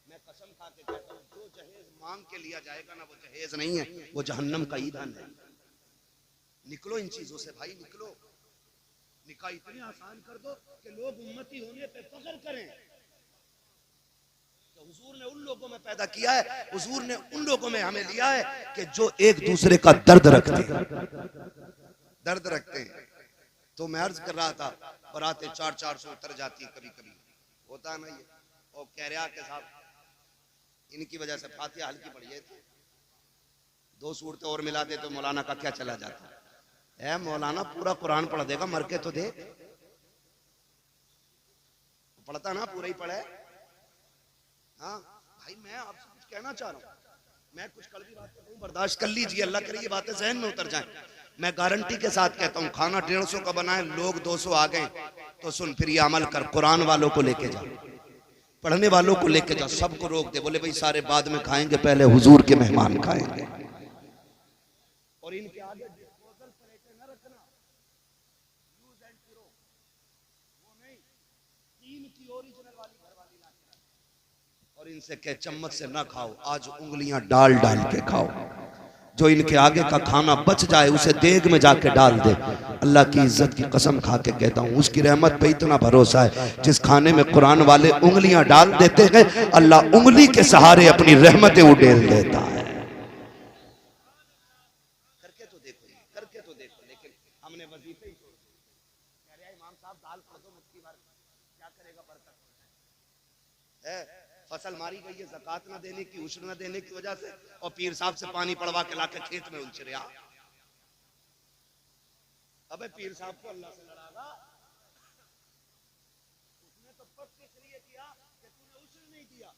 मैं कसम खा के कहता हूं जो जहेज मांग के लिया जाएगा ना वो जहेज नहीं है, वो जहन्नम का ईंधन है। निकलो इन चीजों से भाई, निकलो। निकाह इतनी आसान कर दो कि लोग उम्मती होने पे फख्र करें। तो हुजूर ने उन लोगों में पैदा किया है, हुजूर ने उन लोगों में हमें लिया है कि जो एक दूसरे का दर्द रखते हैं, दर्द रखते हैं। तो मैं अर्ज कर रहा था बरातें 400-400 उतर जाती है कभी कभी, होता है ना ये। और कह रहा कि साहब इनकी वजह से फातिहा हल्की पड़ी है, 2 सूरतें और मिला दे तो मौलाना का क्या चला जाता है। मौलाना पूरा कुरान पढ़ देगा, मर के तो देख, पढ़ता ना पूरा ही पढ़े। हाँ भाई मैं आपसे कुछ कहना चाह रहा हूँ, मैं कुछ कड़वी बातें कहूँ बर्दाश्त कर लीजिए, अल्लाह करे ये बातें जहन में उतर जाएं। मैं गारंटी के साथ कहता हूँ खाना 150 का बनाए, लोग 200 आ गए तो सुन फिर ये अमल कर, कुरान वालों को लेके जा, पढ़ने वालों को लेके जा, सबको रोक दे, बोले भाई सारे बाद में खाएंगे, पहले हुजूर के मेहमान खाएंगे। और इनके आगे डिस्पोजल प्लेटें न रखना, यूज एंड थ्रो, वो नहीं, तीन की ओरिजिनल वाली घर वाली ना। और इनसे कह चम्मच से ना खाओ, आज उंगलियां डाल डाल के खाओ। जो इनके आगे का खाना बच जाए उसे देग में जाके डाल दे। अल्लाह की इज्जत की कसम खा के कहता हूँ उसकी रहमत पे इतना भरोसा है, जिस खाने में कुरान वाले उंगलियां डाल देते हैं अल्लाह उंगली के सहारे अपनी रहमतें उड़ेल देता है। करके तो देखो, करके तो देखो। लेकिन हमने वजीफे ही छोड़ दिए। कह रहा इमाम साहब दाल पढ़ दो मुफ्ती बार, क्या करेगा बरकत है। फसल मारी गई है ज़कात ना देने की, उश्र ना देने की वजह से, और पीर साहब से पानी पड़वा के लाके खेत में उलझ रहा। अबे पीर साहब को अल्लाह से लड़ागा, उसने तो पक्के इसलिए किया कि तूने उश्र नहीं दिया।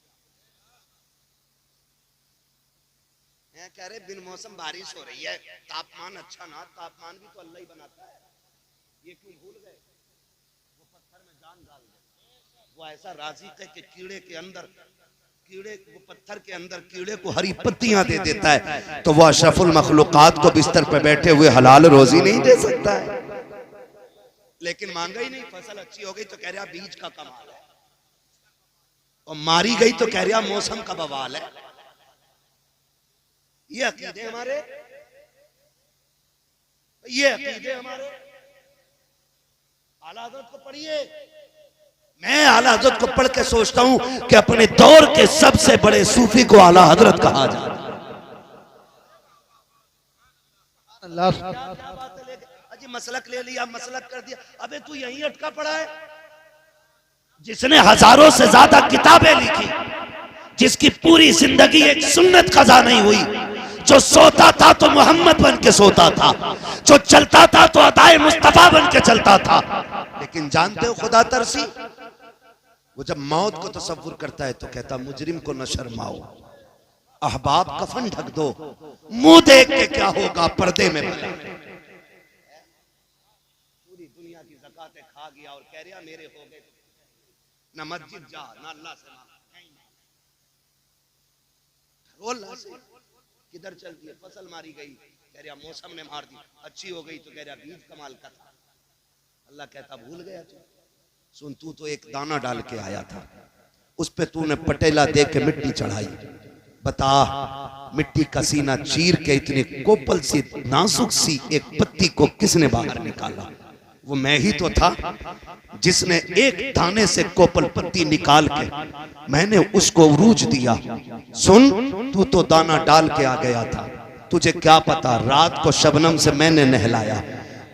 मैं कह रहे बिन मौसम बारिश हो रही है, तापमान अच्छा ना, तापमान भी तो अल्लाह ही बनाता है, ये क्यों भूल गए? वो पत्थर में जान डाल दे, वो ऐसा राज़िक़ है कि कीड़े के अंदर, कीड़े वो पत्थर के अंदर कीड़े को हरी पत्तियां दे देता है, तो वो अशरफुल मखलूकात को बिस्तर पे बैठे हुए हलाल रोजी नहीं दे सकता है। लेकिन मांगा ही नहीं। फसल अच्छी हो गई तो कह रहा बीज का कमाल है, और मारी गई तो कह रहा मौसम का बवाल है। ये अकीदे हमारे, ये अकीदे हमारे। आला हज़रत को पढ़िए। मैं आला हज़रत को पढ़ के सोचता हूं कि अपने दौर के सबसे बड़े सूफी को आला हज़रत कहा जाता है। क्या बात है, अजी मसलक ले लिया, मसलक कर दिया। अबे तू यहीं अटका पड़ा है। जिसने हजारों से ज्यादा किताबें लिखी, जिसकी पूरी जिंदगी एक सुन्नत कज़ा नहीं हुई, जो सोता था तो मोहम्मद बन के सोता था, जो चलता था तो अताए मुस्तफा बन के चलता था। लेकिन जानते हो खुदा तरसी, वो जब मौत को तसव्वुर करता है तो कहता मुजरिम को न शर्माओ, अहबाब कफन ढक दो, मुंह देख के क्या होगा पर्दे में भला। पूरी दुनिया की ज़कातें खा गया और कह रहा मेरे हो गए। ना मस्जिद जा, ना अल्लाह से मांग, किधर चलती है। फसल मारी गई, कह रहा मौसम ने मार दी। अच्छी हो गई तो कह रहा बीज कमाल का था। अल्लाह कहता भूल गया तू। सुन, तू तो एक दाना डाल के आया था, उस पे तूने पटेला दे के मिट्टी चढ़ाई। बता, मिट्टी का सीना चीर के इतनी कोपल सी नाजुक सी एक पत्ती को किसने बाहर निकाला? वो मैं ही तो था जिसने एक दाने से कोपल पत्ती निकाल के मैंने उसको उरूज दिया। सुन, तू तो दाना डाल के आ गया था, तुझे क्या पता रात को शबनम से मैंने नहलाया,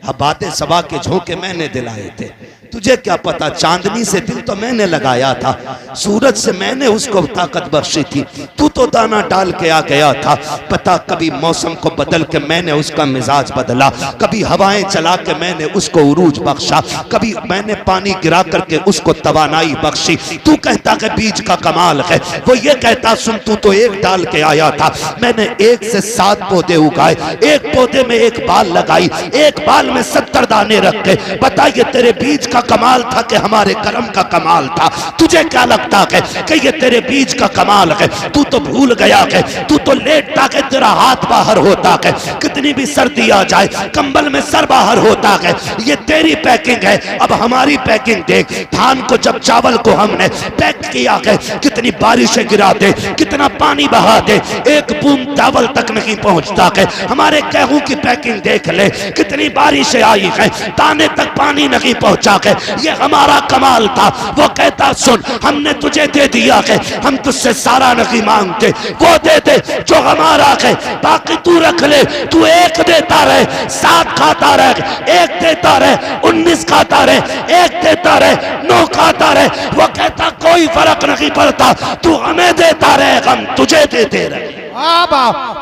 हबाते सबा के झोंके मैंने दिलाए थे। तुझे क्या पता चांदनी से दिल तो मैंने लगाया था, सूरज से मैंने उसको ताकत बख्शी थी। तू तो दाना डाल के आ गया था। पता कभी मौसम को बदल के मैंने उसका मिजाज बदला, कभी हवाएं चला के मैंने उसको उरूज बख्शा, कभी मैंने पानी गिरा करके उसको तवानाई बख्शी। तू कहता कि बीज का कमाल है, वो ये कहता सुन तू तो एक डाल के आया था, मैंने 1 से 7 पौधे उगाए, एक पौधे में एक बाल लगाई, एक बाल में 70 दाने रखे। बता ये तेरे बीज का कमाल था कि हमारे कर्म का कमाल था? तुझे क्या लगता है कि ये तेरे बीज का कमाल है? तू तो भूल गया है, तू तो लेटता है तेरा हाथ बाहर होता है, कितनी भी सर्दी आ जाए कंबल में सर बाहर होता है। ये तेरी पैकिंग है, अब हमारी पैकिंग देख। धान को जब चावल को हमने पैक किया है, कितनी बारिशें गिरा दे, कितना पानी बहा दे, एक बूंद चावल तक नहीं पहुंचता है। हमारे गेहूं की पैकिंग देख ले, कितनी बारिशें आई है, दाने तक पानी नहीं पहुंचा है। ये हमारा कमाल था। वो कहता सुन, हमने तुझे दे दिया है, हम तुझसे सारा नहीं मांगते, वो दे दे जो हमारा है, बाकी तू रख ले। तू एक देता रहे, 7 खाता रहे, एक देता रहे, 19 खाता रहे, एक देता रहे, 9 खाता रहे। वो कहता कोई फर्क नहीं पड़ता, तू हमें देता रहे, हम तुझे देते रहे।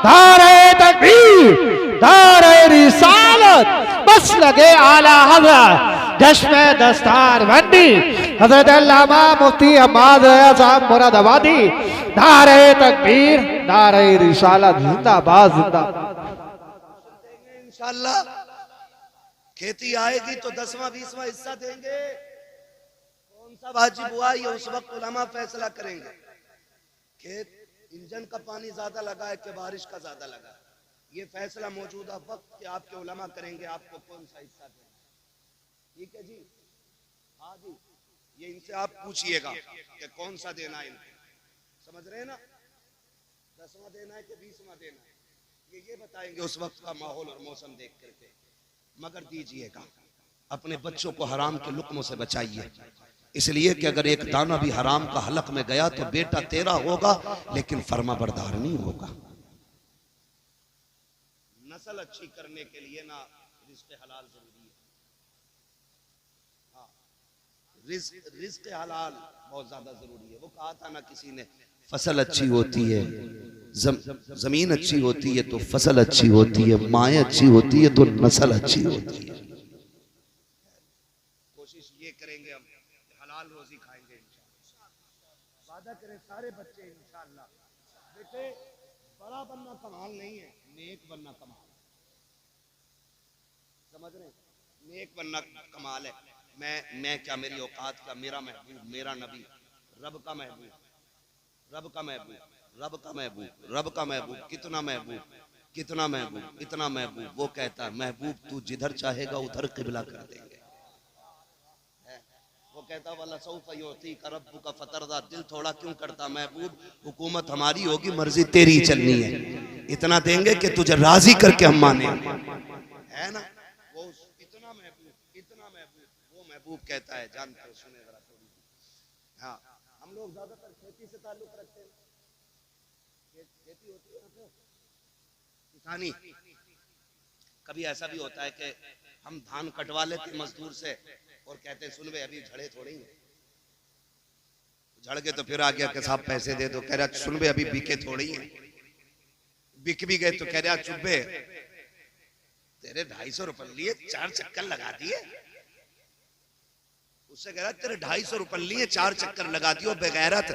नारे तकबीर, नारे रिसालत, बस लगे आला हज़रत, जश्न दस्तार बंदी हज़रत अल्लामा मुफ्ती अहमद साहब मुरादाबादी। नारे तकबीर, नारे रिसालत, जिंदाबाद जिंदाबाद। इंशाअल्लाह खेती आएगी तो 10वां 20वां हिस्सा देंगे। कौन सा वाजिब हुआ ये उस वक्त उलमा फैसला करेंगे। खेत इंजन का पानी ज्यादा लगा है कि बारिश का ज्यादा लगा है, ये फैसला मौजूदा वक्त के आपके उलमा करेंगे आपको कौन सा हिस्सा देना। ठीक है जी, हाँ जी, ये इनसे आप पूछिएगा कि कौन सा देना है इनको। समझ रहे हैं ना, 10वां देना है कि 20वां देना है, ये बताएंगे उस वक्त का माहौल और मौसम देख करके। मगर दीजिएगा, अपने बच्चों को हराम के लुक्मों से बचाइए, इसलिए कि अगर एक दाना भी हराम का हलक में गया तो बेटा तेरा होगा लेकिन फर्मा बरदार नहीं होगा। नस्ल अच्छी करने के लिए ना रिज़्क़ हलाल जरूरी है। हाँ, रिज़्क़ हलाल बहुत ज्यादा जरूरी है। वो कहा था ना किसी ने, फसल अच्छी होती है, जमीन अच्छी होती है तो फसल अच्छी होती है, माएँ अच्छी होती है तो नस्ल अच्छी होती है। कोशिश ये करेंगे हम हलाल रोजी खाएंगे इंशाअल्लाह। वादा करें सारे बच्चे इंशाअल्लाह। बेटे बड़ा बनना कमाल नहीं है, नेक बनना कमाल। समझ रहे, नेक बनना कमाल है। मैं क्या, मेरी औकात क्या, मेरा महबूब, मेरा नबी, रब का महबूब, रब का महबूब, रब का महबूब, रब का महबूब, कितना महबूब, कितना महबूब, इतना महबूब। वो कहता है महबूब तू जिधर चाहेगा उधर किबला कर देंगे। कहता वाला सौफ युती का रब्बु का फतरदा, दिल थोड़ा क्यों करता महबूब, हुकूमत हमारी होगी मर्जी तेरी चलनी है, इतना देंगे कि तुझे राजी करके हम माने, है ना। वो इतना महबूब वो महबूब कहता है, जानते हो, सुने जरा थोड़ी। हाँ, हम लोग ज्यादातर खेती से ताल्लुक रखते हैं, खेती होती है किसानी। कभी ऐसा भी होता है कि हम धान कटवा लेते मजदूर से और कहते सुन बे अभी झड़े थोड़े ही, झड़ के तो फिर आ गया कि साहब पैसे दे दो, कह रहा सुन बे अभी बिके थोड़े ही, बिक भी गए तो कह रहा चुप्पे तेरे 250 रुपए लिए 4 चक्कर लगा दिए, उससे कह रहा तेरे 250 रुपए लिए 4 चक्कर लगा दियो बेगैरत,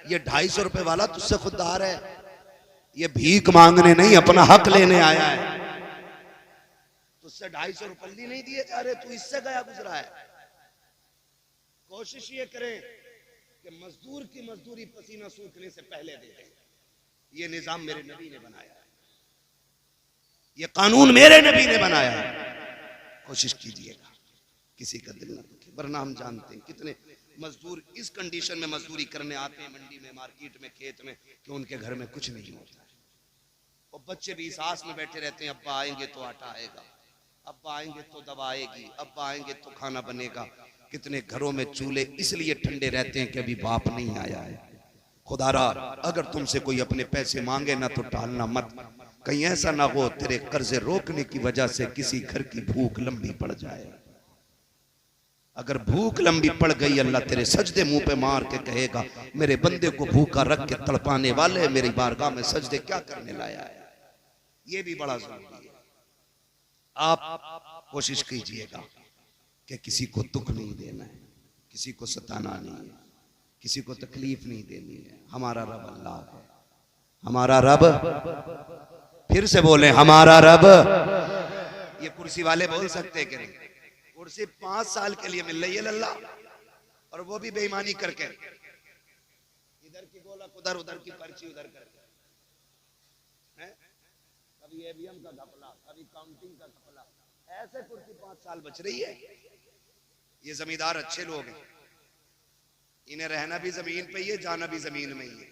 ये 250 रुपए वाला तुझसे खुददार है, ये भीख मांगने नहीं अपना हक लेने आया है, तुझसे 250 रुपये नहीं दिए जा रहे, तू इससे गया गुजरा है। कोशिश ये करें कि मजदूर की मजदूरी पसीना सूखने से पहले दे दें, ये निजाम मेरे नबी ने बनाया है, ये कानून मेरे नबी ने बनाया है, कोशिश कीजिएगा किसी का दिल ना दुखे, वरना हम जानते हैं कितने मजदूर इस कंडीशन में मजदूरी करने आते हैं मंडी में, मार्केट में, खेत में, कि उनके घर में कुछ नहीं होता है, और बच्चे भी इस आस में बैठे रहते हैं अब्बा आएंगे तो आटा आएगा, अब्बा आएंगे तो दवा आएगी, अब्बा आएंगे तो खाना बनेगा। कितने घरों में चूल्हे इसलिए ठंडे रहते हैं कि अभी बाप नहीं आया है। खुदारा अगर तुमसे कोई अपने पैसे मांगे ना तो टालना मत, कहीं ऐसा ना हो तेरे कर्जे रोकने की वजह से किसी घर की भूख लंबी पड़ जाए। अगर भूख लंबी पड़ गई अल्लाह तेरे सजदे मुंह पे मार के कहेगा मेरे बंदे को भूखा रख के तड़पाने वाले मेरी बारगाह में सजदे क्या करने लाया है। ये भी बड़ा जरूरी है। आप कोशिश कीजिएगा कि किसी को दुख नहीं देना है, किसी को सताना नहीं है, किसी को तकलीफ नहीं देनी है। हमारा रब अल्लाह है, हमारा रब, फिर से बोले हमारा रब। ये कुर्सी वाले बोल सकते कि नहीं, कुर्सी 5 साल के लिए मिल रही है लल्ला, और वो भी बेईमानी करके, इधर की गोलक उधर, उधर की पर्ची उधर करके, कभी एवीएम का घपला, कभी काउंटिंग का घपला, ऐसे कुर्सी 5 साल बच रही है। ये जमींदार अच्छे लोग हैं, इन्हें रहना भी जमीन पे ही है, जाना भी जमीन में ही है।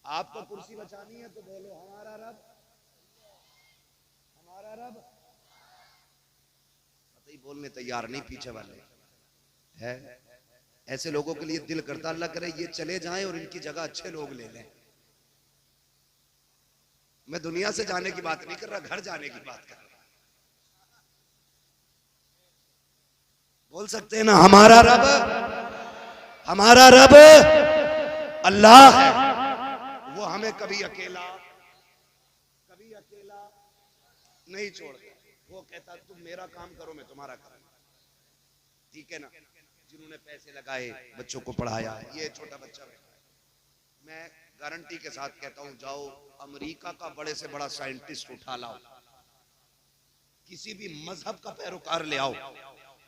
आपको कुर्सी बचानी है तो बोलो हमारा रब, हमारा रब। ही बोलने तैयार नहीं पीछे वाले है। ऐसे लोगों के लिए दिल करता अल्लाह करे ये चले जाएं और इनकी जगह अच्छे लोग ले लें। मैं दुनिया से जाने की बात नहीं कर रहा, घर जाने की बात कर रहा। बोल सकते हैं ना हमारा रब, हमारा रब अल्लाह है, वो हमें कभी अकेला नहीं छोड़ता। वो कहता तुम मेरा काम करो मैं तुम्हारा करूंगा, ठीक है ना। जिन्होंने पैसे लगाए बच्चों को पढ़ाया, ये छोटा बच्चा बैठा है, मैं गारंटी के साथ कहता हूं जाओ अमेरिका का बड़े से बड़ा साइंटिस्ट उठा लाओ, किसी भी मजहब का पैरोकार ले आओ,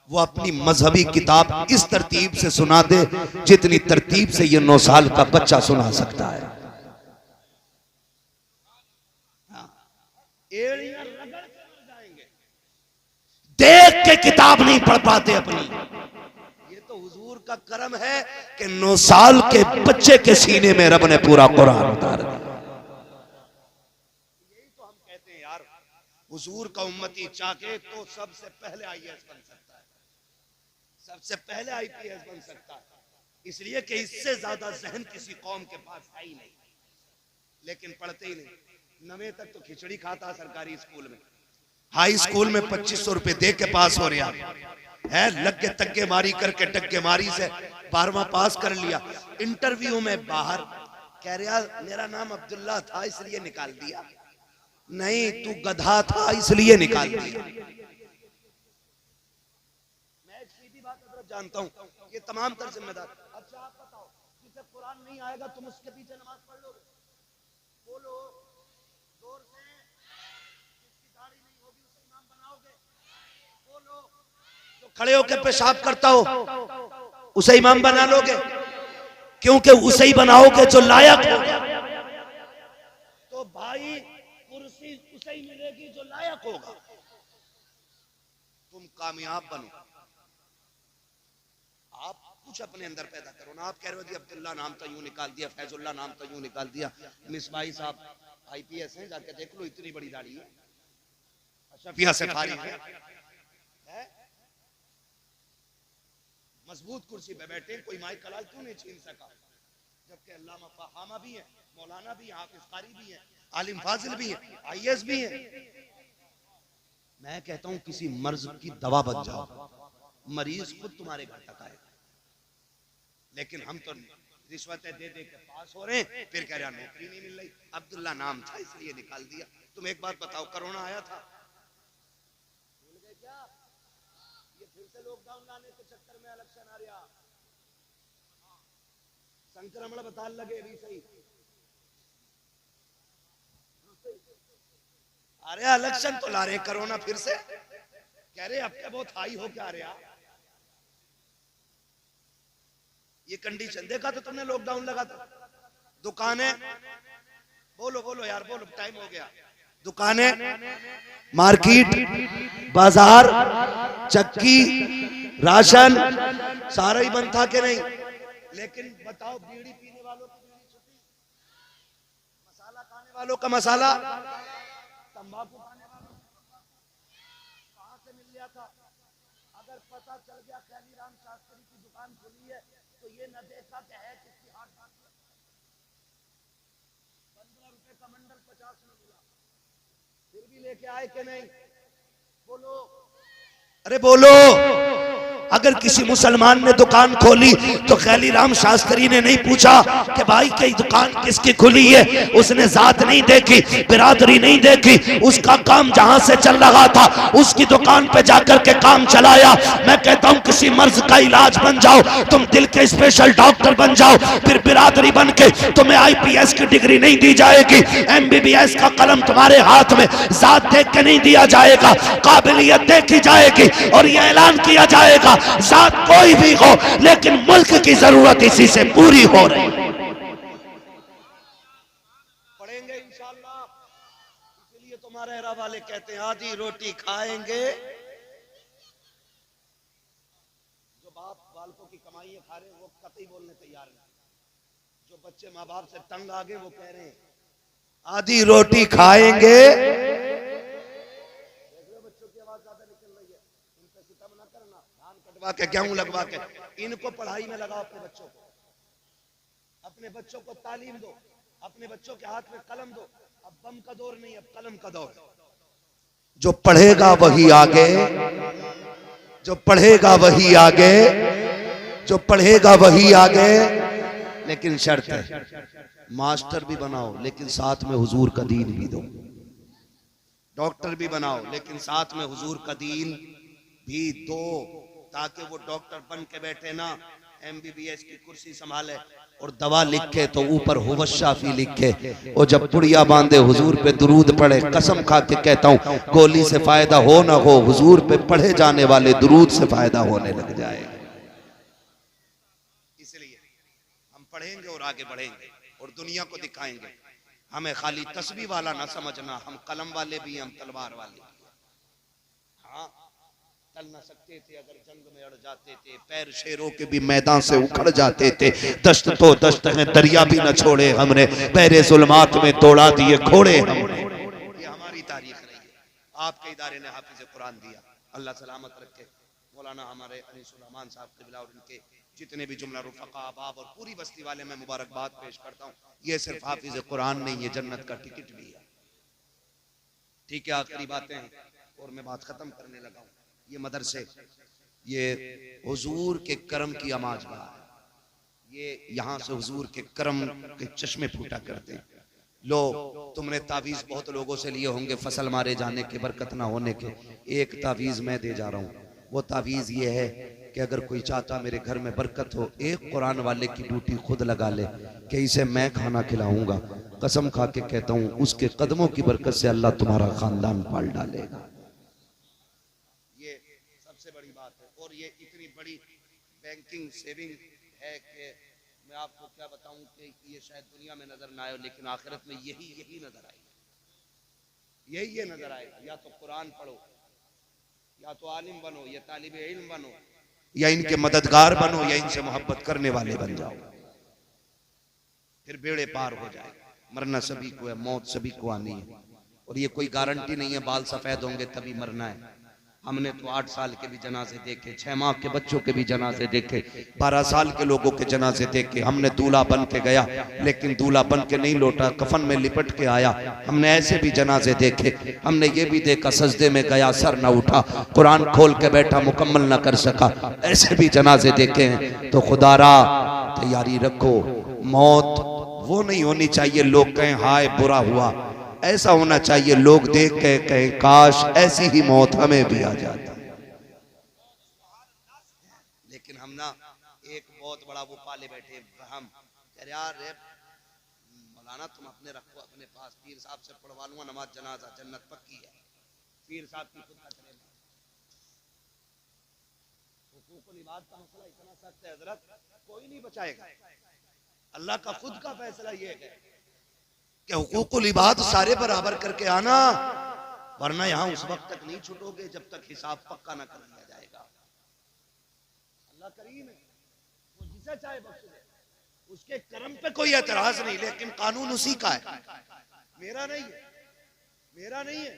वो अपनी मजहबी किताब इस तरतीब से सुना दे जितनी तरतीब से ये 9 साल का बच्चा सुना सकता है। एड़ियां रगड़ के मर जाएंगे, देख के किताब नहीं पढ़ पाते अपनी। ये तो हुजूर का करम है कि 9 साल के बच्चे के सीने में रब ने पूरा कुरान उतार दिया। यही तो हम कहते हैं यार, हुजूर का उम्मती चाहे तो सबसे पहले आईएएस बन सकता है, सबसे पहले आईपीएस बन सकता है, इसलिए कि इससे ज्यादा जहन किसी कौम के पास है ही नहीं, लेकिन पढ़ते ही नहीं। 9वीं तक तो खिचड़ी खाता सरकारी स्कूल में, हाई स्कूल में 2500 रुपए दे के पास हो रहा है, लग तक्के मारी करके टक्के मारी से 12वां पास कर लिया। इंटरव्यू में बाहर कह रहा मेरा नाम अब्दुल्ला था इसलिए निकाल दिया, नहीं तू गधा था इसलिए निकाल दिया। मैं एक सीधी बात जानता हूं, ये तमाम तर जिम्मेदार। अच्छा आप बताओ, जिसे कुरान नहीं आएगा तुम उसके पीछे नमाज पढ़ लोगे? बोलो जोर से, जिसकी दाढ़ी नहीं होगी उसे इमाम बनाओगे? बोलो जो खड़े होकर पेशाब करता हो उसे इमाम बना लोगे? क्योंकि उसे ही बनाओगे जो लायक हो। तो भाई कुर्सी उसे ही मिलेगी जो लायक होगा। तुम कामयाब बनो, आप कुछ अपने अंदर पैदा करो ना। आप कह रहे हो जी अब्दुल्ला नाम तो यूं निकाल दिया, फैजुल्ला नाम तो यूं निकाल दिया। मिसबाही साहब IPS हैं, जाके देख लो, इतनी बड़ी दाढ़ी है, अशरफिया से फारिग है, मजबूत कुर्सी पे बैठे, कोई माई कलाल क्यों नहीं छीन सका? जबकि अल्लामा फहामा भी है, मौलाना भी है, हाफिज कारी भी है, आलिम फाजिल भी है, IAS भी है। मैं कहता हूं किसी मर्ज की दवा बन जाओ, मरीज खुद तुम्हारे घर तक आएगा। लेकिन हम तो रिश्वतें दे दे के पास हो रहे हैं, फिर कह रहे हैं नौकरी नहीं मिल रही, अब्दुल्ला नाम था इसलिए निकाल दिया। तुम एक बात बताओ, कोरोना आया था, भूल गए क्या? ये फिर से लॉकडाउन लाने के चक्कर में इलेक्शन आ रहा, संक्रमण बता लगे भी सही। अरे इलेक्शन तो ला रहे, कोरोना फिर से कह रहे अब क्या बहुत हाई हो क्या रहा। ये कंडीशन देखा तो तुमने, लॉकडाउन लगा था, दुकानें, बोलो बोलो यार बोलो, टाइम हो गया, दुकानें, मार्केट, बाजार, चक्की, राशन सारा ही बंद था कि नहीं? लेकिन बताओ, बीड़ी पीने वालों की बीड़ी छुट्टी, मसाला खाने वालों का मसाला, तंबाकू खाने वालों कहां से मिल गया था? अगर पता चल गया खैलीराम शास्त्री की दुकान खुली है तो ये न देखा कि है किसकी हाथ बांध, 15 रुपए का मंडल 50 में मिला, फिर भी लेके आए कि नहीं? बोलो, अरे बोलो। अगर किसी मुसलमान ने दुकान खोली तो खैलीराम शास्त्री ने नहीं पूछा कि भाई की दुकान किसकी खुली है, उसने जात नहीं देखी, बिरादरी नहीं देखी, उसका काम जहां से चल रहा था उसकी दुकान पे जाकर के काम चलाया। मैं कहता हूं किसी मर्ज का इलाज बन जाओ, तुम दिल के स्पेशल डॉक्टर बन जाओ, फिर बिरादरी बन के तुम्हें IPS की डिग्री नहीं दी जाएगी, MBBS का कलम तुम्हारे हाथ में जात देख के नहीं दिया जाएगा, काबिलियत देखी जाएगी और यह ऐलान किया जाएगा जात कोई भी हो लेकिन मुल्क की जरूरत इसी से पूरी हो रही। पढ़ेंगे इंशाअल्लाह, इसलिए तुम्हारे एरा वाले कहते हैं आधी रोटी खाएंगे। जो बाप बालकों की कमाई खा रहे हैं वो कतई बोलने तैयार नहीं, जो बच्चे माँ बाप से तंग आ गए वो कह रहे हैं आधी रोटी खाएंगे। के गेहूं लगवा के इनको पढ़ाई में लगाओ, अपने बच्चों को, अपने बच्चों को तालीम दो, अपने बच्चों के हाथ में कलम दो। अब बम का दौर नहीं, अब कलम का दौर। जो पढ़ेगा वही आगे, जो पढ़ेगा वही आगे, जो पढ़ेगा वही आगे। लेकिन शर्त है, मास्टर भी बनाओ लेकिन साथ में हुजूर का दीन भी दो, डॉक्टर भी बनाओ लेकिन साथ में हुजूर का दीन भी दो, ताकि वो डॉक्टर बन के बैठे ना MBBS की कुर्सी संभाले और दवा लिखे तो ऊपर हुवश शाफी लिखे, और जब पुड़िया बांधे हुजूर पे दुरूद पढ़े। कसम खा के कहता हूँ गोली से फायदा हो ना हो, हुजूर पे पढ़े जाने वाले दुरूद से फायदा होने लग जाएगा। इसलिए हम पढ़ेंगे और आगे बढ़ेंगे और दुनिया को दिखाएंगे। हमें खाली तस्बीह वाला ना समझना, हम कलम वाले भी, हम तलवार वाले। हाँ, चल ना सकते थे अगर जंग में अड़ जाते थे, पैर शेरों के भी मैदान से उखड़ जाते थे, दश्त तो दश्त है दरिया भी न छोड़े हमने, पैरे जुल्मात में दौड़ा दिए घोड़े हमने। ये हमारी तारीख रही है। आपके इदारे ने हाफिज कुरान दिया, अल्लाह सलामत रखे। मौलाना हमारे अनीसुर साहब क़िबला और उनके जितने भी जुमला रुफ़क़ा अहबाब और पूरी बस्ती वाले मैं मुबारकबाद पेश करता हूँ। ये सिर्फ हाफिज कुरान नहीं, ये जन्नत का टिकट भी है। ठीक है, आखिरी बातें हैं और मैं बात खत्म करने लगा हूँ। ये मदरसे, ये हुजूर के करम की आमाजगाह है, ये यहाँ से हुजूर के करम के चश्मे फूटा करते हैं। लो, तुमने तावीज़ बहुत लोगों से लिए होंगे फसल मारे जाने के, बरकत ना होने के। एक तावीज़ मैं दे जा रहा हूँ, वो तावीज़ ये है कि अगर कोई चाहता मेरे घर में बरकत हो, एक कुरान वाले की ड्यूटी खुद लगा ले कि इसे मैं खाना खिलाऊंगा। कसम खा के कहता हूँ उसके कदमों की बरकत से अल्लाह तुम्हारा खानदान पाल डालेगा। ये सबसे बड़ी बात है। और ये इतनी बड़ी बैंकिंग सेविंग है कि मैं आपको क्या बताऊं कि ये शायद दुनिया में नजर ना आए, लेकिन आखिरत में यही नजर आएगा, यही नजर आएगा। या तो कुरान पढ़ो, या तो आलिम बनो, या तालिबे इल्म बनो, या इनके मददगार बनो या इनसे मोहब्बत करने वाले बन जाओ, फिर बेड़े पार हो जाए। मरना सभी को है, मौत सभी को आनी है, और ये कोई गारंटी नहीं है बाल सफेद होंगे तभी मरना है। हमने तो 8 साल के भी जनाजे देखे, 6 माह के बच्चों के भी जनाजे देखे, 12 साल के लोगों के जनाजे देखे। हमने दूल्हा बन के गया लेकिन दूल्हा बन के नहीं लौटा, कफन में लिपट के आया। हमने ऐसे भी जनाजे देखे। हमने ये भी देखा सजदे में गया सर न उठा, कुरान खोल के बैठा मुकम्मल न कर सका, ऐसे भी जनाजे देखे हैं। तो खुदारा तैयारी रखो, मौत वो नहीं होनी चाहिए लोग कहें हाय बुरा हुआ, ऐसा होना चाहिए लोग देख के कहें काश ऐसी ही मौत हमें भी आ जाती। लेकिन हम ना एक बहुत बड़ा वो पाले बैठे, हम कह रहे यार मौलाना तुम अपने रखो अपने पास, पीर साहब से पढ़वा लूंगा नमाज जनाजा, जन्नत पक्की है। पीर साहब की खुद का करेगा। हुकूकुल इबाद का मसला इतना सख्त है हजरत, कोई नहीं बचाएगा। अल्लाह का खुद का फैसला ये है कि हुकूकुल इबाद सारे बराबर करके आना, वरना यहां उस वक्त तक नहीं छूटोगे जब तक हिसाब पक्का ना कर लिया जाएगा। अल्लाह करीम है, वो जिसे चाहे बख्श दे, उसके कर्म पे कोई एतराज नहीं, लेकिन कानून उसी का है, मेरा नहीं है, मेरा नहीं है,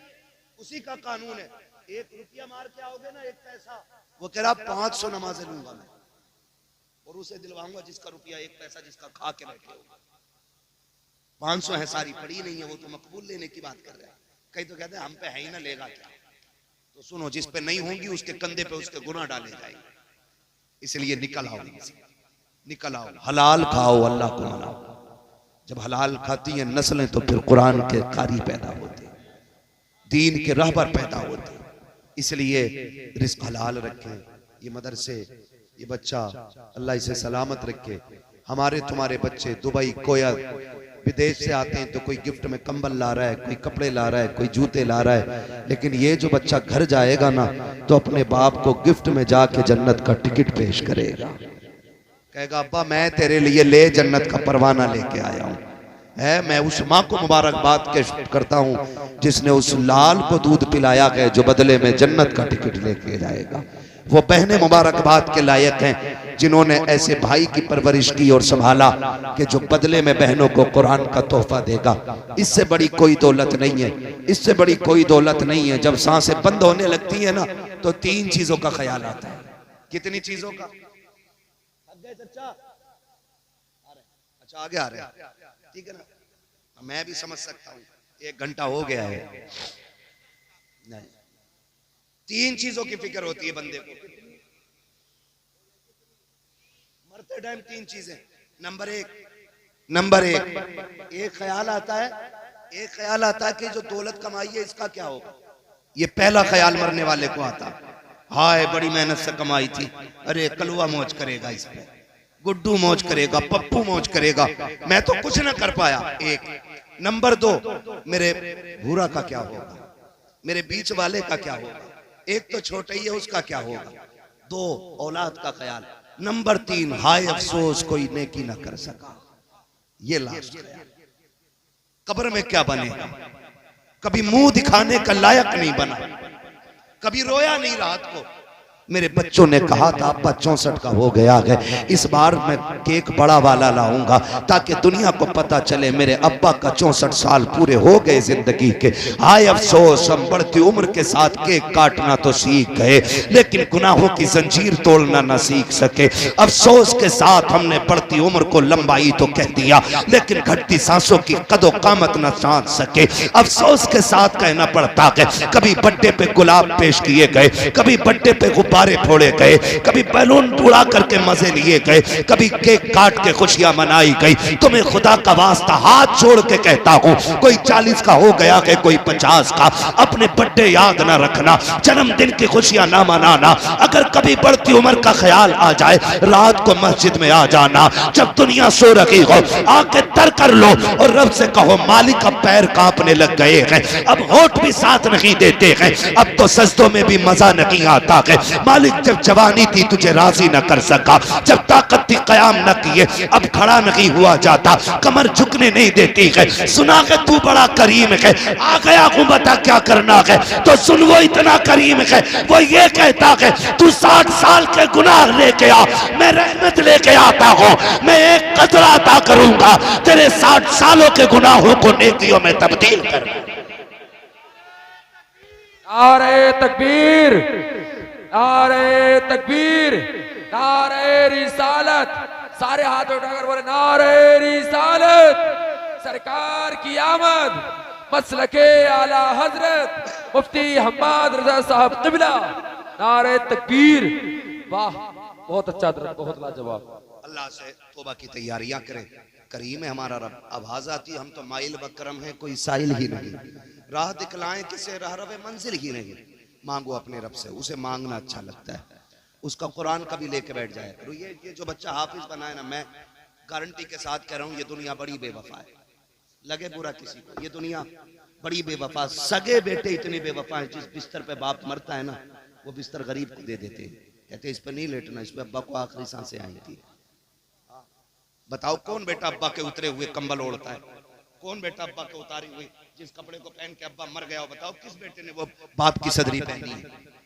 उसी का कानून है। 1 रुपया मार के आओगे ना 1 पैसा, वो कह रहा 500 नमाजें लूंगा मैं, और उसे दिलवाऊंगा जिसका रुपया 1 पैसा जिसका खा के बैठे हो। 500 है, सारी पड़ी नहीं है, वो तो मकबूल लेने की बात कर रहा है। कई तो कहते हैं हम पे है ही ना, लेगा क्या? तो सुनो, जिस पे नहीं होंगी उसके कंधे पे उसके गुनाह डाले जाएंगे। इसलिए निकल आओ, निकल आओ, हलाल खाओ, अल्लाह को मनाओ। जब हलाल खाती हैं नस्लें तो फिर कुरान के कारी पैदा होते, दीन के राहबर पैदा होते। इसलिए रिस्क हलाल रखें। ये मदरसे, ये बच्चा अल्लाह इसे सलामत रखे। हमारे तुम्हारे बच्चे दुबई कोया विदेश से आते हैं तो कोई गिफ्ट में कंबल ला रहा है, कोई कपड़े ला रहा है, कोई जूते ला रहा है, लेकिन ये जो बच्चा घर जाएगा ना तो अपने बाप को गिफ्ट में जाके जन्नत का टिकट पेश करेगा, कहेगा अब्बा मैं तेरे लिए ले जन्नत का परवाना लेके आया हूँ। है, मैं उस माँ को मुबारकबाद करता हूँ जिसने उस लाल को दूध पिलाया है जो बदले में जन्नत का टिकट लेके जाएगा। वो बहनें मुबारकबाद के लायक हैं जिन्होंने ऐसे भाई की परवरिश की और संभाला कि जो बदले में बहनों को कुरान का तोहफा देगा। इससे बड़ी कोई दौलत नहीं है, इससे बड़ी कोई दौलत नहीं है। जब सांसें बंद होने लगती है ना तो 3 चीजों का ख्याल आता है। कितनी चीजों का? अच्छा आगे आ रहे हैं, ठीक है ना, मैं भी समझ सकता हूँ, 1 घंटा हो गया है। नहीं, 3 चीजों की फिक्र होती है बंदे को मरते टाइम। 3 चीजें। नंबर एक एक ख्याल आता है, एक ख्याल आता है कि जो दौलत कमाई है इसका क्या होगा। ये पहला ख्याल मरने वाले को आता, हाय बड़ी मेहनत से कमाई थी, अरे कलवा मौज करेगा इस पे, गुड्डू मौज करेगा, पप्पू मौज करेगा, मैं तो कुछ ना कर पाया। एक। नंबर 2, मेरे भूरा का क्या होगा, मेरे बीच वाले का क्या होगा, एक तो छोटा ही है उसका क्या होगा। 2, औलाद का ख्याल। नंबर 3, हाय अफसोस कोई नेकी ना कर सका। ये लास्ट ख्याल। कब्र में क्या बनेगा, कभी मुंह दिखाने का लायक नहीं बना, कभी रोया नहीं रात को। मेरे बच्चों ने कहा था अब्बा 64 का हो गया है, इस बार मैं केक बड़ा वाला लाऊंगा ताकि दुनिया को पता चले मेरे अब्बा का 64 साल पूरे हो गए जिंदगी के। हाय अफसोस हम बढ़ती उम्र के साथ केक काटना तो सीख गए लेकिन गुनाहों की जंजीर तोड़ना ना सीख सके। अफसोस के साथ हमने बढ़ती उम्र को लंबाई तो कह दिया लेकिन घटती सांसों की कदो कामत ना जान सके। अफसोस के साथ कहना पड़ता है कभी बर्थडे पे गुलाब पेश किए गए, कभी बर्थडे पे गुब्बारे फोड़े गए, कभी बैलून उड़ा करके मजे लिए गए, कभी केक काट के खुशियां मनाई गई। तुम्हें खुदा का वास्ता हाथ जोड़ के कहता हूं, कोई 40 का हो गया है कोई 50 का, अपने बर्थडे याद ना रखना, जन्मदिन की खुशियां ना मनाना। अगर कभी बढ़ती उम्र का ख्याल आ जाए रात को मस्जिद में आ जाना, जब दुनिया सो रही हो आके तर कर लो और रब से कहो मालिक का पैर कांपने लग गए हैं, अब होठ भी साथ नहीं देते हैं, अब तो सजदों में भी मजा नहीं आता है। मालिक जब जवानी थी तुझे राजी न कर सका, जब ताकत थी कयाम न किए, अब खड़ा नहीं हुआ जाता, कमर झुकने नहीं देती है, सुना है तू बड़ा करीम है, आ गया हूं बता क्या करना है, तो सुन वो इतना करीम है, वो ये कहता है तू 60 साल के गुनाह लेके आ, मैं रहमत लेके आता हूं, मैं एक कतरा अता करूंगा, तेरे 60 सालों के गुनाहों को नेकियों में तब्दील कर। नारे तकबीर, नारे तकबीर, नारे रिसालत, सारे हाथ उठाकर बोले नारे रिसालत, सरकार की आमद, मसलके आला हजरत मुफ्ती हम्माद रजा साहब क़िबला, नारे तकबीर। वाह, बहुत अच्छा, बहुत लाजवाब। अल्लाह से तौबा की तैयारियां करें, करीम है हमारा रब। आवाज आती हम तो माइल बकरम है, कोई साइल ही नहीं, राह दिखलाएं किसे राह रवे मंजिल ही नहीं। मांगो अपने रब से, उसे मांगना अच्छा लगता है, उसका कुरान कभी लेके बैठ जाए करो। ये जो बच्चा हाफिज बना है ना, मैं गारंटी के साथ कह रहा हूँ ये दुनिया बड़ी बेवफा है, लगे बुरा किसी को, ये दुनिया बड़ी बेवफा। सगे बेटे इतने बेवफा है, जिस बिस्तर पे बाप मरता है ना, वो बिस्तर गरीब को दे देते हैं, कहते इस पे नहीं लेटना, इस पे अब्बा को आखिरी सांसें आई थी। बताओ कौन बेटा अब्बा के उतरे हुए कंबल ओढ़ता है, कौन बेटा अब्बा के उतारी हुई जिस कपड़े को पहन के अब्बा मर गया हो, बताओ किस बेटे ने वो बाप की सदरी पहनी है?